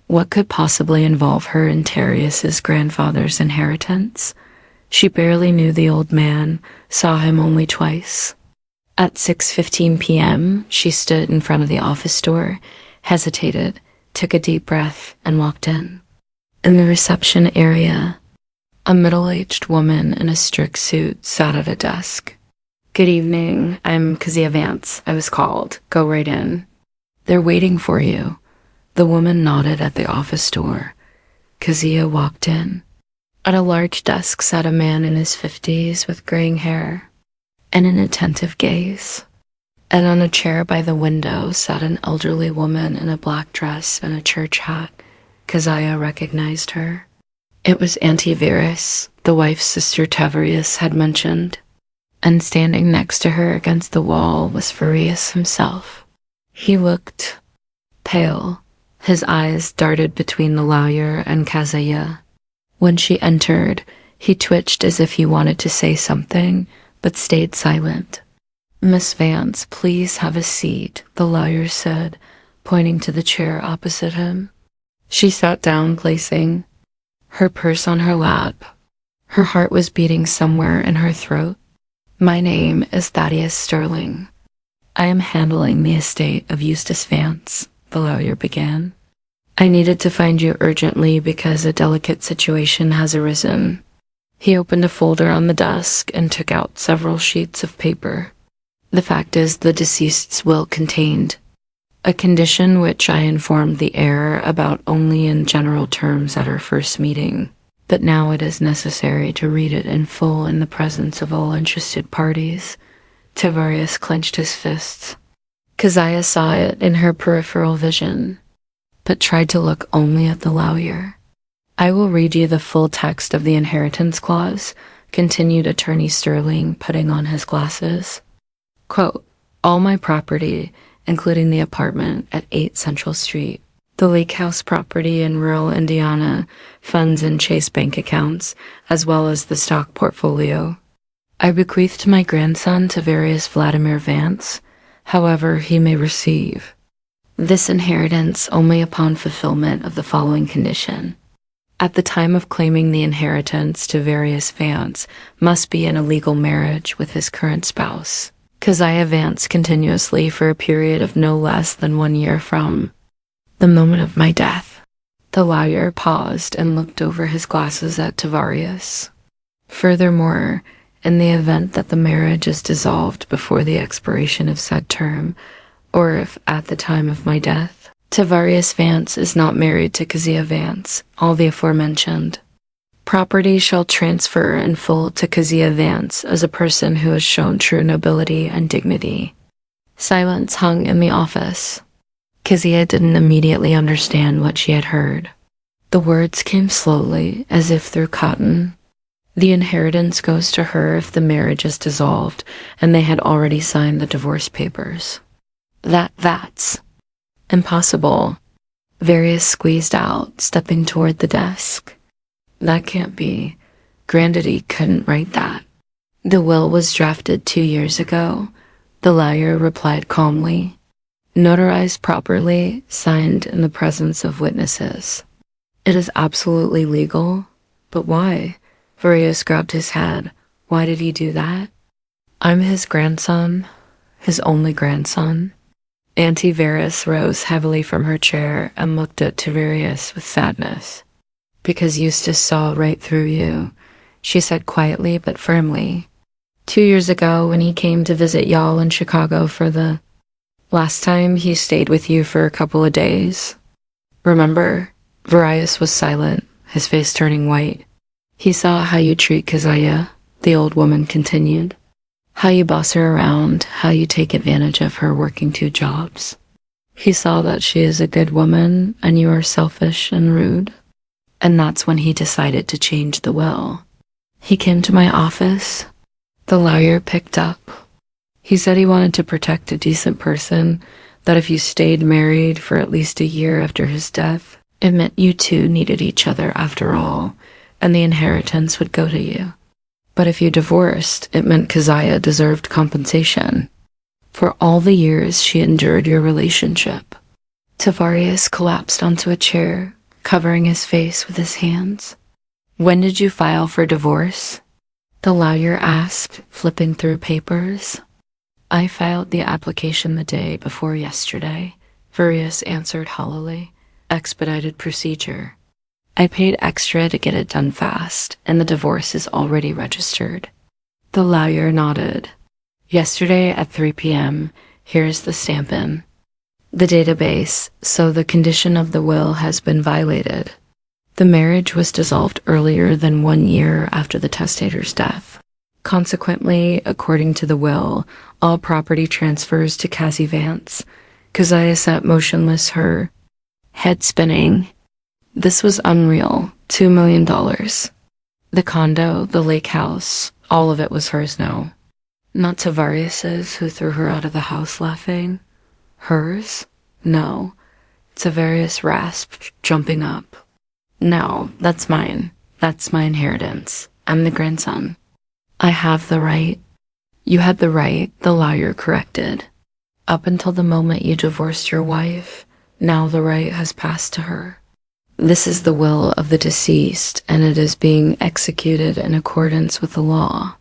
What could possibly involve her in Terius's grandfather's inheritance? She barely knew the old man, saw him only twice. At 6:15 p.m., she stood in front of the office door, hesitated, took a deep breath, and walked in. In the reception area, a middle-aged woman in a strict suit sat at a desk. "Good evening, I'm Keziah Vance. I was called. Go right in." "They're waiting for you." The woman nodded at the office door. Keziah walked in. At a large desk sat a man in his 50s with graying hair and an attentive gaze. And on a chair by the window sat an elderly woman in a black dress and a church hat. Keziah recognized her. It was Auntie Verus, the wife Sister Tavarius had mentioned. And standing next to her against the wall was Farius himself. He looked pale. His eyes darted between the lawyer and Keziah. When she entered, he twitched as if he wanted to say something, but stayed silent. "Miss Vance, please have a seat," the lawyer said, pointing to the chair opposite him. She sat down, placing her purse on her lap. Her heart was beating somewhere in her throat. "My name is Thaddeus Sterling. I am handling the estate of Eustace Vance," the lawyer began. "I needed to find you urgently because a delicate situation has arisen." He opened a folder on the desk and took out several sheets of paper. "The fact is, the deceased's will contained a condition which I informed the heir about only in general terms at our first meeting, but now it is necessary to read it in full in the presence of all interested parties." Tavarius clenched his fists. Keziah saw it in her peripheral vision, but tried to look only at the lawyer. "I will read you the full text of the inheritance clause," continued Attorney Sterling, putting on his glasses. Quote, "All my property, including the apartment at 8 Central Street, the Lake House property in rural Indiana, funds in Chase bank accounts, as well as the stock portfolio, I bequeath to my grandson Tavarius Vladimir Vance, however he may receive this inheritance only upon fulfillment of the following condition. At the time of claiming the inheritance, Tavarius Vance must be in a legal marriage with his current spouse, Keziah Vance, continuously for a period of no less than 1 year from the moment of my death." The lawyer paused and looked over his glasses at Tavarius. "Furthermore, in the event that the marriage is dissolved before the expiration of said term, or if at the time of my death, Tavarius Vance is not married to Keziah Vance, all the aforementioned property shall transfer in full to Keziah Vance as a person who has shown true nobility and dignity." Silence hung in the office. Keziah didn't immediately understand what she had heard. The words came slowly, as if through cotton. The inheritance goes to her if the marriage is dissolved, and they had already signed the divorce papers. That's impossible. Varius squeezed out, stepping toward the desk. "That can't be. Granddaddy couldn't write that." "The will was drafted 2 years ago," the lawyer replied calmly. "Notarized properly, signed in the presence of witnesses. It is absolutely legal. But why?" Varius grabbed his head. "Why did he do that?" "I'm his grandson, his only grandson." Auntie Verus rose heavily from her chair and looked at Tavarius with sadness. "Because Eustace saw right through you," she said quietly but firmly. 2 years ago, when he came to visit y'all in Chicago for the last time, he stayed with you for a couple of days. Remember?" Varius was silent, his face turning white. "He saw how you treat Keziah," the old woman continued. "How you boss her around, how you take advantage of her working 2 jobs. He saw that she is a good woman and you are selfish and rude. And that's when he decided to change the will. He came to my office." The lawyer picked up. "He said he wanted to protect a decent person, that if you stayed married for at least a year after his death, it meant you two needed each other after all, and the inheritance would go to you. But if you divorced, it meant Keziah deserved compensation." for all the years she endured your relationship. Tavarius collapsed onto a chair, covering his face with his hands. When did you file for divorce? The lawyer asked, flipping through papers. I filed the application the day before yesterday, Furious answered hollowly. Expedited procedure. I paid extra to get it done fast, and the divorce is already registered. The lawyer nodded. Yesterday at 3 p.m., here's the stamp-in. The database, so the condition of the will has been violated. The marriage was dissolved earlier than 1 year after the testator's death. Consequently, according to the will, all property transfers to Cassie Vance. Keziah sat motionless, her head spinning. This was unreal. $2 million. The condo, the lake house, all of it was hers now. Not Tavarius's, who threw her out of the house laughing. Hers? No. Tavarius rasped, jumping up. No, that's mine. That's my inheritance. I'm the grandson. I have the right. You had the right, the lawyer corrected. Up until the moment you divorced your wife, now the right has passed to her. This is the will of the deceased, and it is being executed in accordance with the law.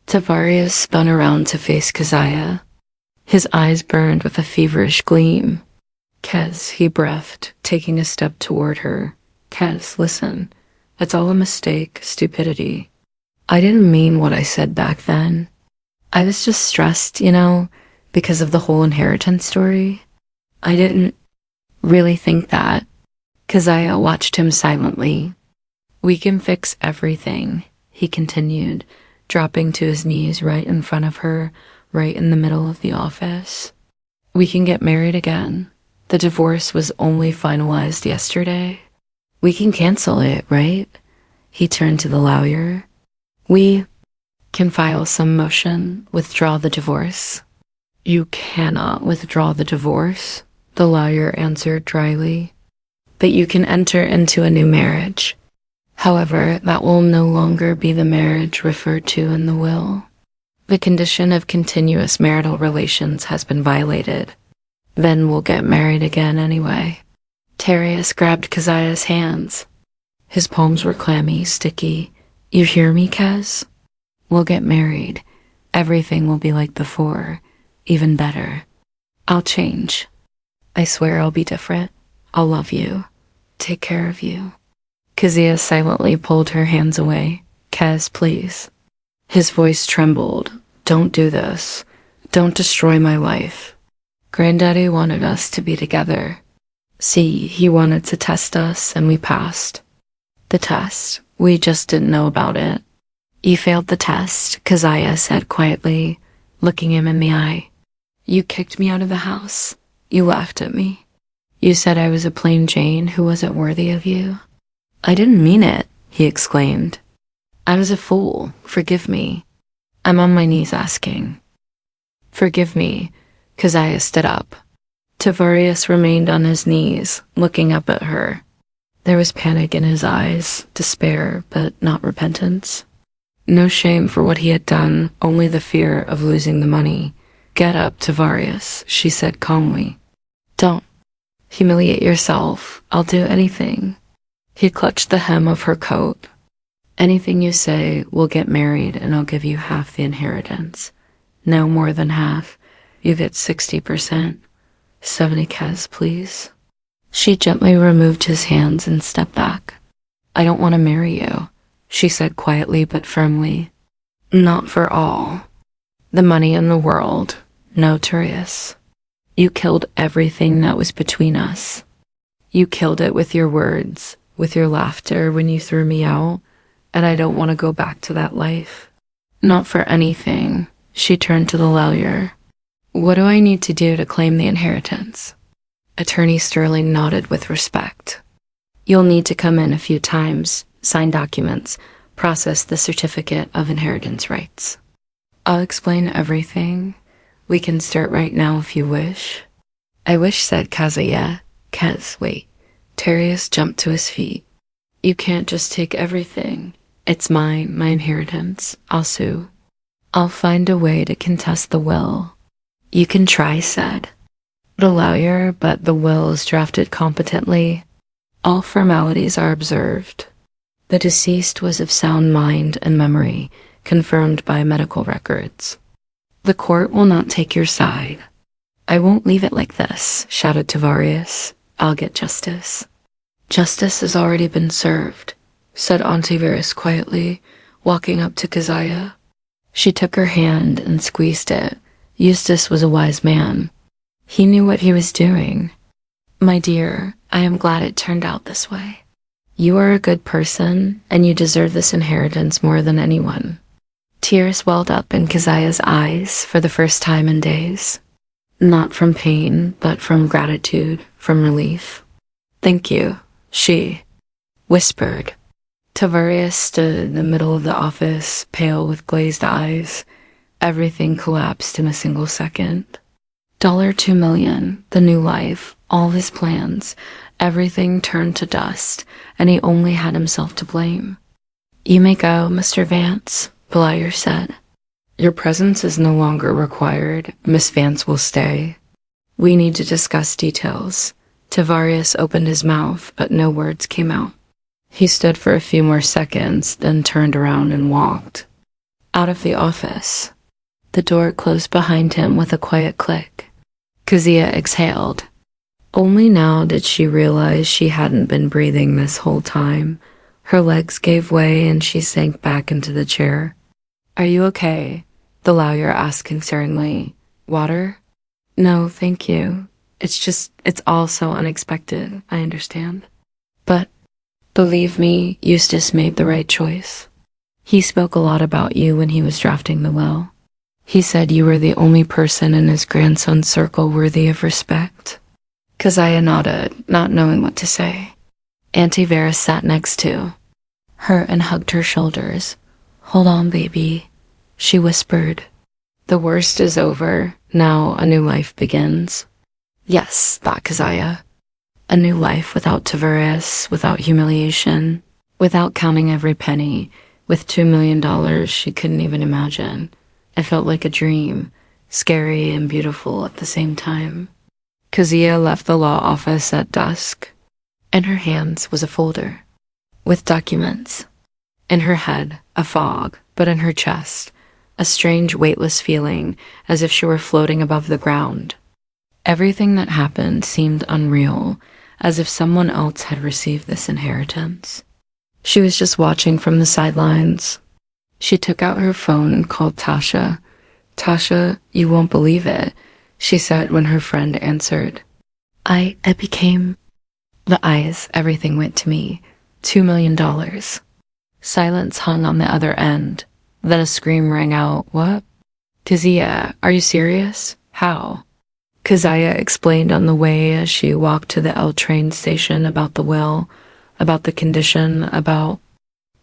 Tavarius spun around to face Keziah. His eyes burned with a feverish gleam. Kez, he breathed, taking a step toward her. Kez, listen. It's all a mistake, stupidity. I didn't mean what I said back then. I was just stressed, because of the whole inheritance story. I didn't really think that. Keziah watched him silently. We can fix everything, he continued, dropping to his knees right in front of her, right in the middle of the office. We can get married again. The divorce was only finalized yesterday. We can cancel it, right? He turned to the lawyer. We can file some motion, withdraw the divorce. You cannot withdraw the divorce, the lawyer answered dryly. But you can enter into a new marriage. However, that will no longer be the marriage referred to in the will. The condition of continuous marital relations has been violated. Then we'll get married again anyway. Tarius grabbed Keziah's hands. His palms were clammy, sticky. You hear me, Kez? We'll get married. Everything will be like before, even better. I'll change. I swear I'll be different. I'll love you. Take care of you. Keziah silently pulled her hands away. Kez, please. His voice trembled. Don't do this. Don't destroy my life. Granddaddy wanted us to be together. See, he wanted to test us, and we passed. The test. We just didn't know about it. You failed the test, Keziah said quietly, looking him in the eye. You kicked me out of the house. You laughed at me. You said I was a plain Jane who wasn't worthy of you. I didn't mean it, he exclaimed. I was a fool. Forgive me. I'm on my knees asking. Forgive me. Keziah stood up. Tavarius remained on his knees, looking up at her. There was panic in his eyes, despair, but not repentance. No shame for what he had done, only the fear of losing the money. Get up, Tavarius, she said calmly. Don't humiliate yourself. I'll do anything. He clutched the hem of her coat. Anything you say, we'll get married and I'll give you half the inheritance. No more than half. You get 60%. 70 Kez, please. She gently removed his hands and stepped back. I don't want to marry you, she said quietly but firmly. Not for all. The money in the world. No, Tarius. You killed everything that was between us. You killed it with your words, with your laughter when you threw me out, and I don't want to go back to that life. Not for anything. She turned to the lawyer. What do I need to do to claim the inheritance? Attorney Sterling nodded with respect. You'll need to come in a few times, sign documents, process the certificate of inheritance rights. I'll explain everything. We can start right now if you wish. I wish, said Keziah. Kez, wait. Tarius jumped to his feet. You can't just take everything. It's mine, my inheritance. I'll sue. I'll find a way to contest the will. You can try, said the lawyer, but the will is drafted competently. All formalities are observed. The deceased was of sound mind and memory, confirmed by medical records. The court will not take your side. I won't leave it like this, shouted Tavarius. I'll get justice. Justice has already been served, said Antivirus quietly, walking up to Keziah. She took her hand and squeezed it. Eustace was a wise man. He knew what he was doing. My dear, I am glad it turned out this way. You are a good person, and you deserve this inheritance more than anyone. Tears welled up in Keziah's eyes for the first time in days. Not from pain, but from gratitude, from relief. Thank you, she whispered. Tavarius stood in the middle of the office, pale with glazed eyes. Everything collapsed in a single second. $2 million, the new life, all his plans, everything turned to dust, and he only had himself to blame. You may go, Mr. Vance, the lawyer said. Your presence is no longer required. Miss Vance will stay. We need to discuss details. Tavarius opened his mouth, but no words came out. He stood for a few more seconds, then turned around and walked out of the office. The door closed behind him with a quiet click. Keziah exhaled. Only now did she realize she hadn't been breathing this whole time. Her legs gave way and she sank back into the chair. Are you okay? The lawyer asked concernedly. Water? No, thank you. It's all so unexpected, I understand. But, believe me, Eustace made the right choice. He spoke a lot about you when he was drafting the will. He said you were the only person in his grandson's circle worthy of respect. Keziah nodded, not knowing what to say. Auntie Vera sat next to her and hugged her shoulders. Hold on, baby, she whispered. The worst is over. Now a new life begins. Yes, thought Keziah. A new life without Tavarius, without humiliation, without counting every penny, with $2 million she couldn't even imagine. It felt like a dream, scary and beautiful at the same time. Keziah left the law office at dusk. In her hands was a folder with documents. In her head, a fog, but in her chest, a strange weightless feeling as if she were floating above the ground. Everything that happened seemed unreal, as if someone else had received this inheritance. She was just watching from the sidelines. She took out her phone and called Tasha. Tasha, you won't believe it, she said when her friend answered. I became... The eyes, everything went to me. $2 million. Silence hung on the other end. Then a scream rang out. What? Keziah, are you serious? How? Keziah explained on the way as she walked to the L train station about the will, about the condition, about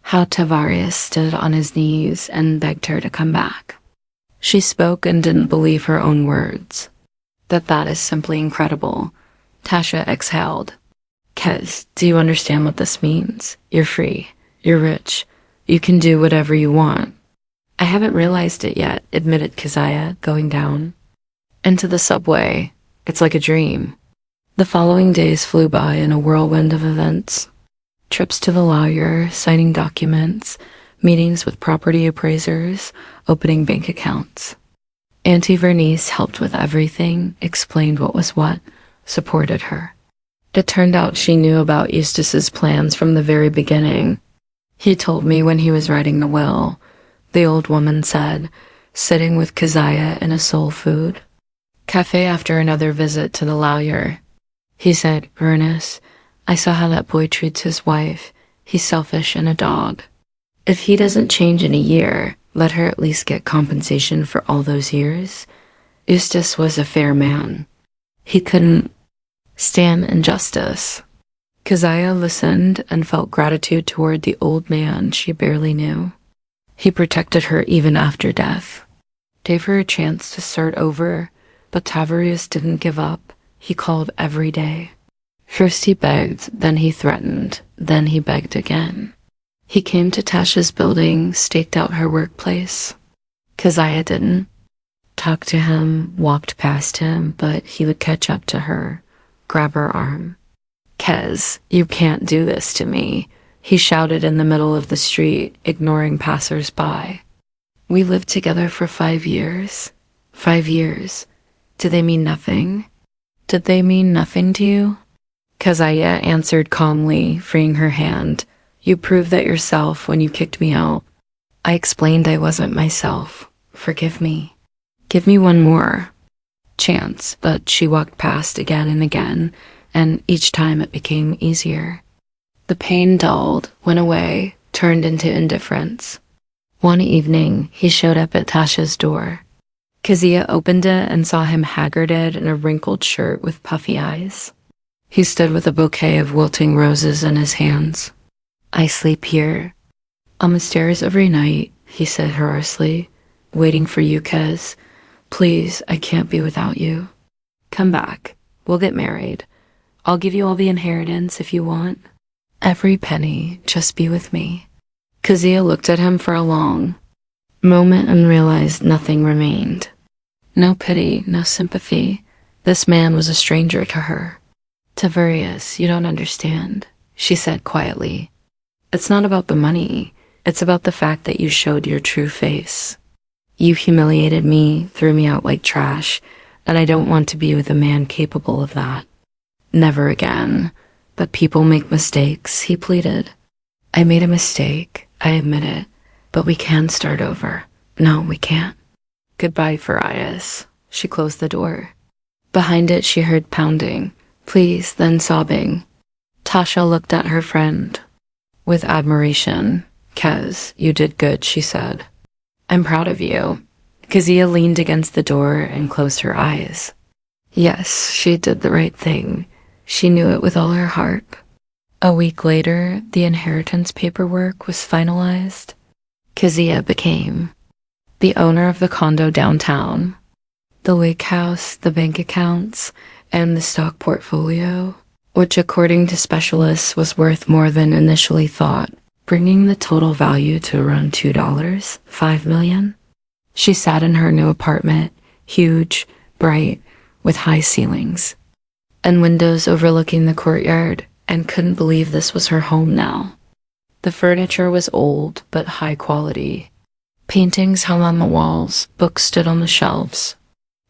how Tavarius stood on his knees and begged her to come back. She spoke and didn't believe her own words. That is simply incredible. Tasha exhaled. Kez, do you understand what this means? You're free. You're rich. You can do whatever you want. I haven't realized it yet, admitted Keziah, going down. Into the subway. It's like a dream. The following days flew by in a whirlwind of events. Trips to the lawyer, signing documents, meetings with property appraisers, opening bank accounts. Auntie Vernice helped with everything, explained what was what, supported her. It turned out she knew about Eustace's plans from the very beginning. He told me when he was writing the will, the old woman said, sitting with Keziah in a soul food cafe after another visit to the lawyer. He said, Vernice, I saw how that boy treats his wife. He's selfish and a dog. If he doesn't change in a year, let her at least get compensation for all those years. Eustace was a fair man. He couldn't stand injustice. Keziah listened and felt gratitude toward the old man she barely knew. He protected her even after death. Gave her a chance to start over, but Tavarius didn't give up. He called every day. First he begged, then he threatened, then he begged again. He came to Tasha's building, staked out her workplace. Keziah didn't. talked to him, walked past him, but he would catch up to her, grab her arm. Kez, you can't do this to me, he shouted in the middle of the street, ignoring passers-by. We lived together for 5 years. 5 years. Do they mean nothing? Did they mean nothing to you? Keziah answered calmly, freeing her hand. You proved that yourself when you kicked me out. I explained I wasn't myself. Forgive me. Give me one more chance, but she walked past again and again, and each time it became easier. The pain dulled, went away, turned into indifference. One evening, he showed up at Tasha's door. Keziah opened it and saw him haggarded in a wrinkled shirt with puffy eyes. He stood with a bouquet of wilting roses in his hands. I sleep here. On the stairs every night, he said hoarsely, waiting for you, Kez. Please, I can't be without you. Come back. We'll get married. I'll give you all the inheritance if you want. Every penny, just be with me. Keziah looked at him for a long moment and realized nothing remained. No pity, no sympathy. This man was a stranger to her. Tavarius, you don't understand, she said quietly. It's not about the money. It's about the fact that you showed your true face. You humiliated me, threw me out like trash, and I don't want to be with a man capable of that. Never again. But people make mistakes, he pleaded. I made a mistake, I admit it, but we can start over. No, we can't. Goodbye, Farias. She closed the door. Behind it, she heard pounding. Please, then sobbing. Tasha looked at her friend with admiration. Kez, you did good, she said. I'm proud of you. Keziah leaned against the door and closed her eyes. Yes, she did the right thing. She knew it with all her heart. A week later, the inheritance paperwork was finalized. Keziah became the owner of the condo downtown, the lake house, the bank accounts, and the stock portfolio, which according to specialists was worth more than initially thought, bringing the total value to around $2, $5 million. She sat in her new apartment, huge, bright, with high ceilings and windows overlooking the courtyard, and couldn't believe this was her home now. The furniture was old, but high quality. Paintings hung on the walls, books stood on the shelves.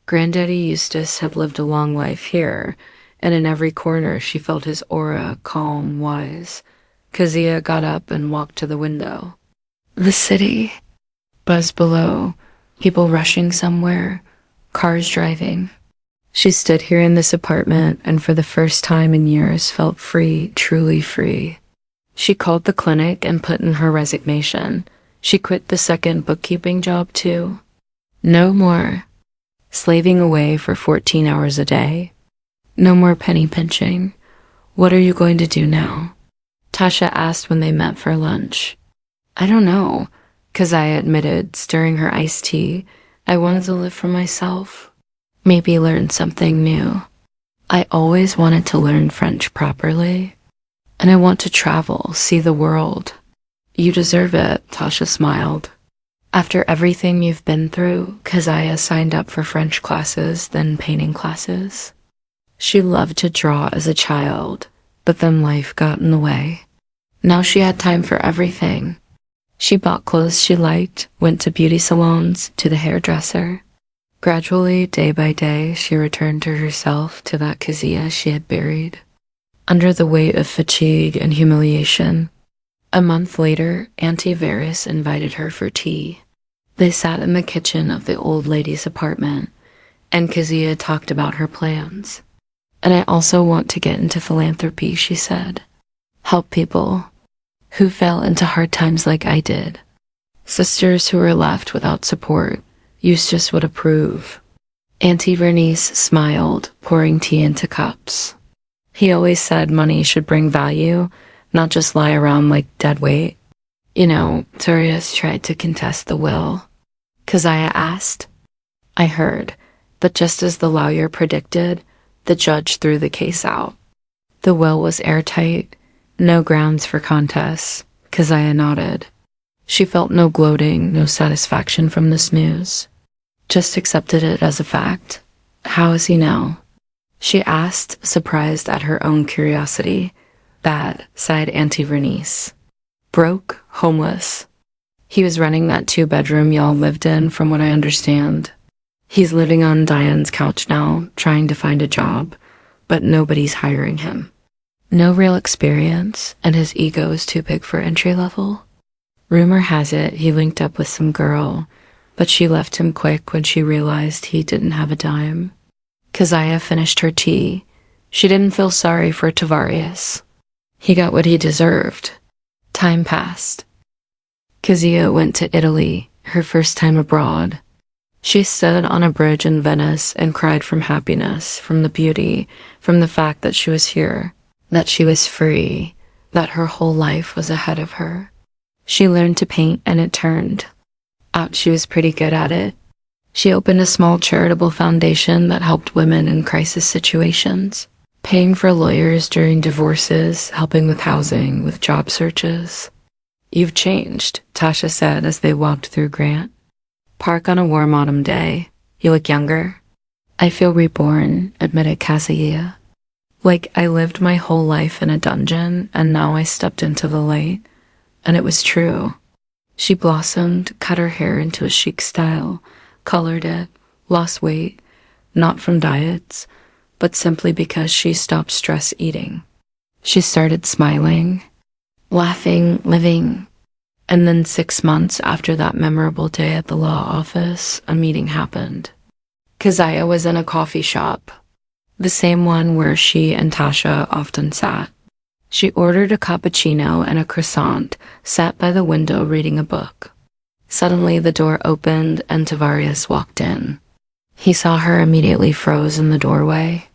Granddaddy Eustace had lived a long life here, and in every corner she felt his aura, calm, wise. Keziah got up and walked to the window. The city buzzed below, people rushing somewhere, cars driving. She stood here in this apartment and for the first time in years felt free, truly free. She called the clinic and put in her resignation. She quit the second bookkeeping job too. No more slaving away for 14 hours a day. No more penny pinching. What are you going to do now? Tasha asked when they met for lunch. I don't know, Keziah admitted, stirring her iced tea. I wanted to live for myself. Maybe learn something new. I always wanted to learn French properly. And I want to travel, see the world. You deserve it, Tasha smiled. After everything you've been through, Keziah signed up for French classes, then painting classes. She loved to draw as a child, but then life got in the way. Now she had time for everything. She bought clothes she liked, went to beauty salons, to the hairdresser. Gradually, day by day, she returned to herself, to that Keziah she had buried. Under the weight of fatigue and humiliation, a month later, Auntie Varys invited her for tea. They sat in the kitchen of the old lady's apartment, and Keziah talked about her plans. And I also want to get into philanthropy, she said. Help people who fell into hard times like I did. Sisters who were left without support. Eustace would approve. Auntie Vernice smiled, pouring tea into cups. He always said money should bring value, not just lie around like dead weight. You know, Turius tried to contest the will. Keziah asked. I heard, but just as the lawyer predicted, the judge threw the case out. The will was airtight, no grounds for contest. Keziah nodded. She felt no gloating, no satisfaction from this news. Just accepted it as a fact. How is he now? She asked, surprised at her own curiosity. Bad, sighed Auntie Vernice. Broke, homeless. He was renting that 2-bedroom y'all lived in, from what I understand. He's living on Diane's couch now, trying to find a job, but nobody's hiring him. No real experience, and his ego is too big for entry level. Rumor has it he linked up with some girl, but she left him quick when she realized he didn't have a dime. Keziah finished her tea. She didn't feel sorry for Tavarius. He got what he deserved. Time passed. Keziah went to Italy, her first time abroad. She stood on a bridge in Venice and cried from happiness, from the beauty, from the fact that she was here, that she was free, that her whole life was ahead of her. She learned to paint and it turned out she was pretty good at it. She opened a small charitable foundation that helped women in crisis situations, paying for lawyers during divorces, helping with housing, with job searches. You've changed, Tasha said as they walked through Grant Park on a warm autumn day. You look younger. I feel reborn, admitted Keziah. Like I lived my whole life in a dungeon and now I stepped into the light. And it was true. She blossomed, cut her hair into a chic style, colored it, lost weight, not from diets, but simply because she stopped stress eating. She started smiling, laughing, living. And then 6 months after that memorable day at the law office, a meeting happened. Keziah was in a coffee shop, the same one where she and Tasha often sat. She ordered a cappuccino and a croissant, sat by the window reading a book. Suddenly the door opened and Tavarius walked in. He saw her, immediately froze in the doorway.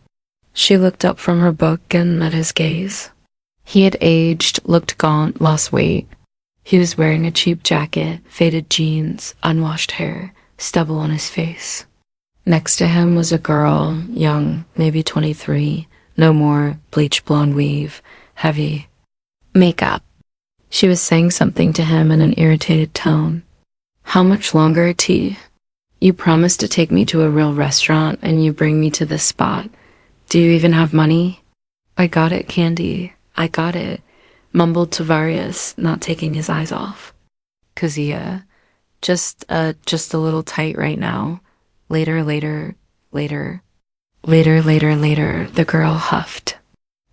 She looked up from her book and met his gaze. He had aged, looked gaunt, lost weight. He was wearing a cheap jacket, faded jeans, unwashed hair, stubble on his face. Next to him was a girl, young, maybe 23, no more, bleached blonde weave, heavy makeup. She was saying something to him in an irritated tone. How much longer, T? You promised to take me to a real restaurant and you bring me to this spot. Do you even have money? I got it, Candy. I got it, mumbled Tavarius, not taking his eyes off. Keziah, just a little tight right now. Later, the girl huffed.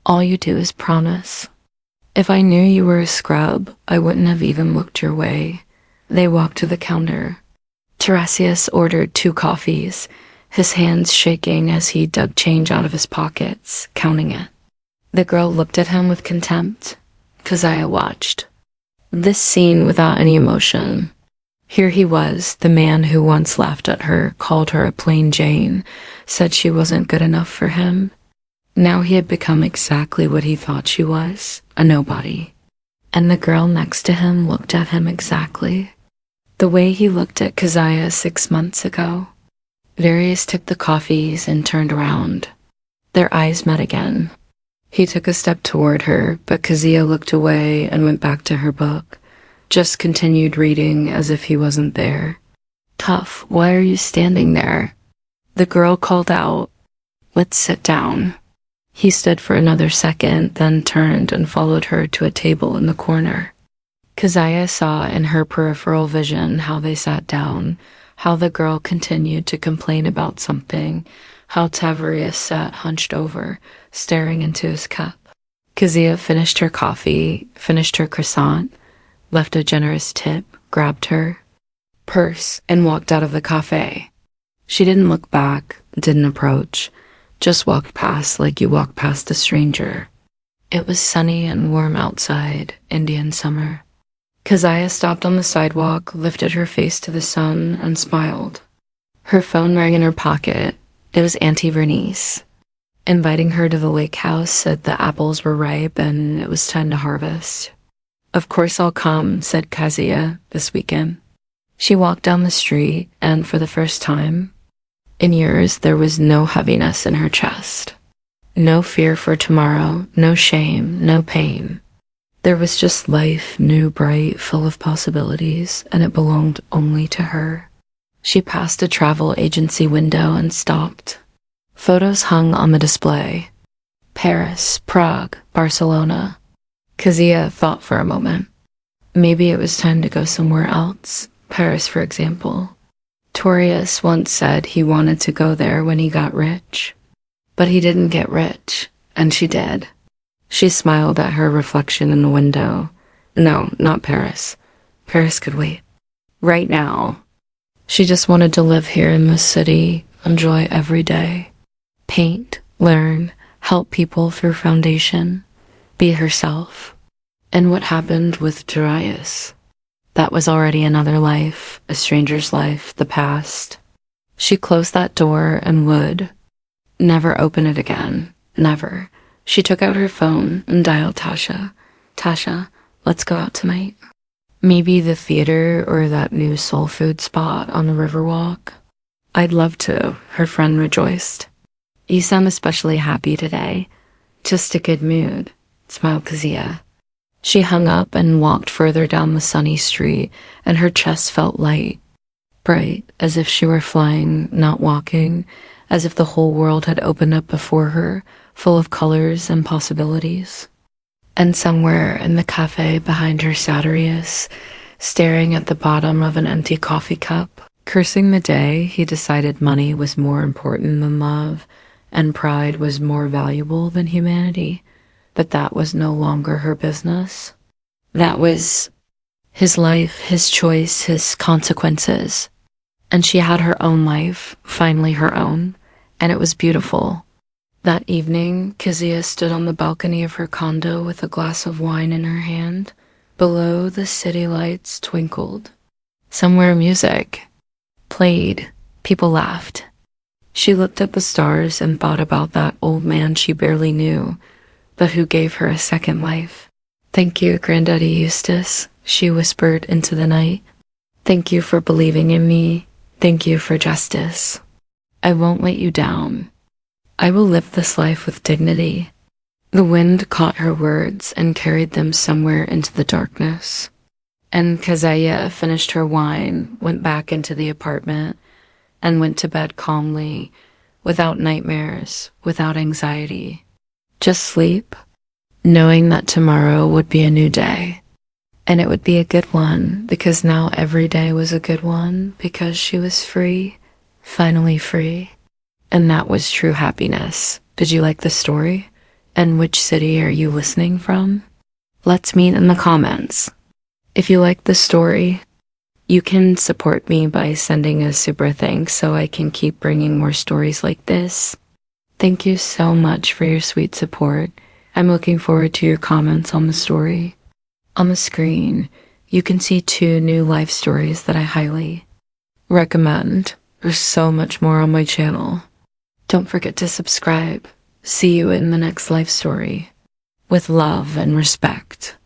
All you do is promise. If I knew you were a scrub, I wouldn't have even looked your way. They walked to the counter. Tarasius ordered 2 coffees, his hands shaking as he dug change out of his pockets, counting it. The girl looked at him with contempt. Keziah watched. This scene without any emotion. Here he was, the man who once laughed at her, called her a plain Jane, said she wasn't good enough for him. Now he had become exactly what he thought she was, a nobody. And the girl next to him looked at him exactly the way he looked at Keziah 6 months ago. Darius took the coffees and turned around. Their eyes met again. He took a step toward her, but Keziah looked away and went back to her book, just continued reading as if he wasn't there. Tough, why are you standing there? The girl called out, Let's sit down. He stood for another second, then turned and followed her to a table in the corner. Keziah saw in her peripheral vision how they sat down, how the girl continued to complain about something, how Tavarius sat hunched over, staring into his cup. Keziah finished her coffee, finished her croissant, left a generous tip, grabbed her purse, and walked out of the cafe. She didn't look back, didn't approach, just walked past like you walk past a stranger. It was sunny and warm outside, Indian summer. Keziah stopped on the sidewalk, lifted her face to the sun, and smiled. Her phone rang in her pocket. It was Auntie Vernice, inviting her to the lake house, said the apples were ripe and it was time to harvest. Of course I'll come, said Keziah, this weekend. She walked down the street, and for the first time in years, there was no heaviness in her chest. No fear for tomorrow, no shame, no pain. There was just life, new, bright, full of possibilities, and it belonged only to her. She passed a travel agency window and stopped. Photos hung on the display. Paris, Prague, Barcelona. Kezia thought for a moment. Maybe it was time to go somewhere else. Paris, for example. Torius once said he wanted to go there when he got rich. But he didn't get rich, and she did. She smiled at her reflection in the window. No, not Paris. Paris could wait. Right now. She just wanted to live here in this city, enjoy every day. Paint, learn, help people through foundation, be herself. And what happened with Darius? That was already another life, a stranger's life, the past. She closed that door and would never open it again. Never. She took out her phone and dialed Tasha. Tasha, let's go out tonight. Maybe the theater or that new soul food spot on the Riverwalk. I'd love to, her friend rejoiced. You sound especially happy today. Just a good mood, smiled Kezia. She hung up and walked further down the sunny street, and her chest felt light, bright, as if she were flying, not walking, as if the whole world had opened up before her, full of colors and possibilities. And somewhere in the cafe behind her Satirius, staring at the bottom of an empty coffee cup, cursing the day he decided money was more important than love, and pride was more valuable than humanity. But that was no longer her business. That was his life, his choice, his consequences. And she had her own life, finally her own, and it was beautiful. That evening, Kezia stood on the balcony of her condo with a glass of wine in her hand. Below, the city lights twinkled. Somewhere music played. People laughed. She looked at the stars and thought about that old man she barely knew, but who gave her a second life. Thank you, Granddaddy Eustace, she whispered into the night. Thank you for believing in me. Thank you for justice. I won't let you down. I will live this life with dignity. The wind caught her words and carried them somewhere into the darkness. And Kezia finished her wine, went back into the apartment, and went to bed calmly, without nightmares, without anxiety. Just sleep, knowing that tomorrow would be a new day. And it would be a good one, because now every day was a good one, because she was free, finally free. And that was true happiness. Did you like the story? And which city are you listening from? Let's meet in the comments. If you like the story, you can support me by sending a super thanks so I can keep bringing more stories like this. Thank you so much for your sweet support. I'm looking forward to your comments on the story. On the screen, you can see 2 new life stories that I highly recommend. There's so much more on my channel. Don't forget to subscribe. See you in the next life story. With love and respect.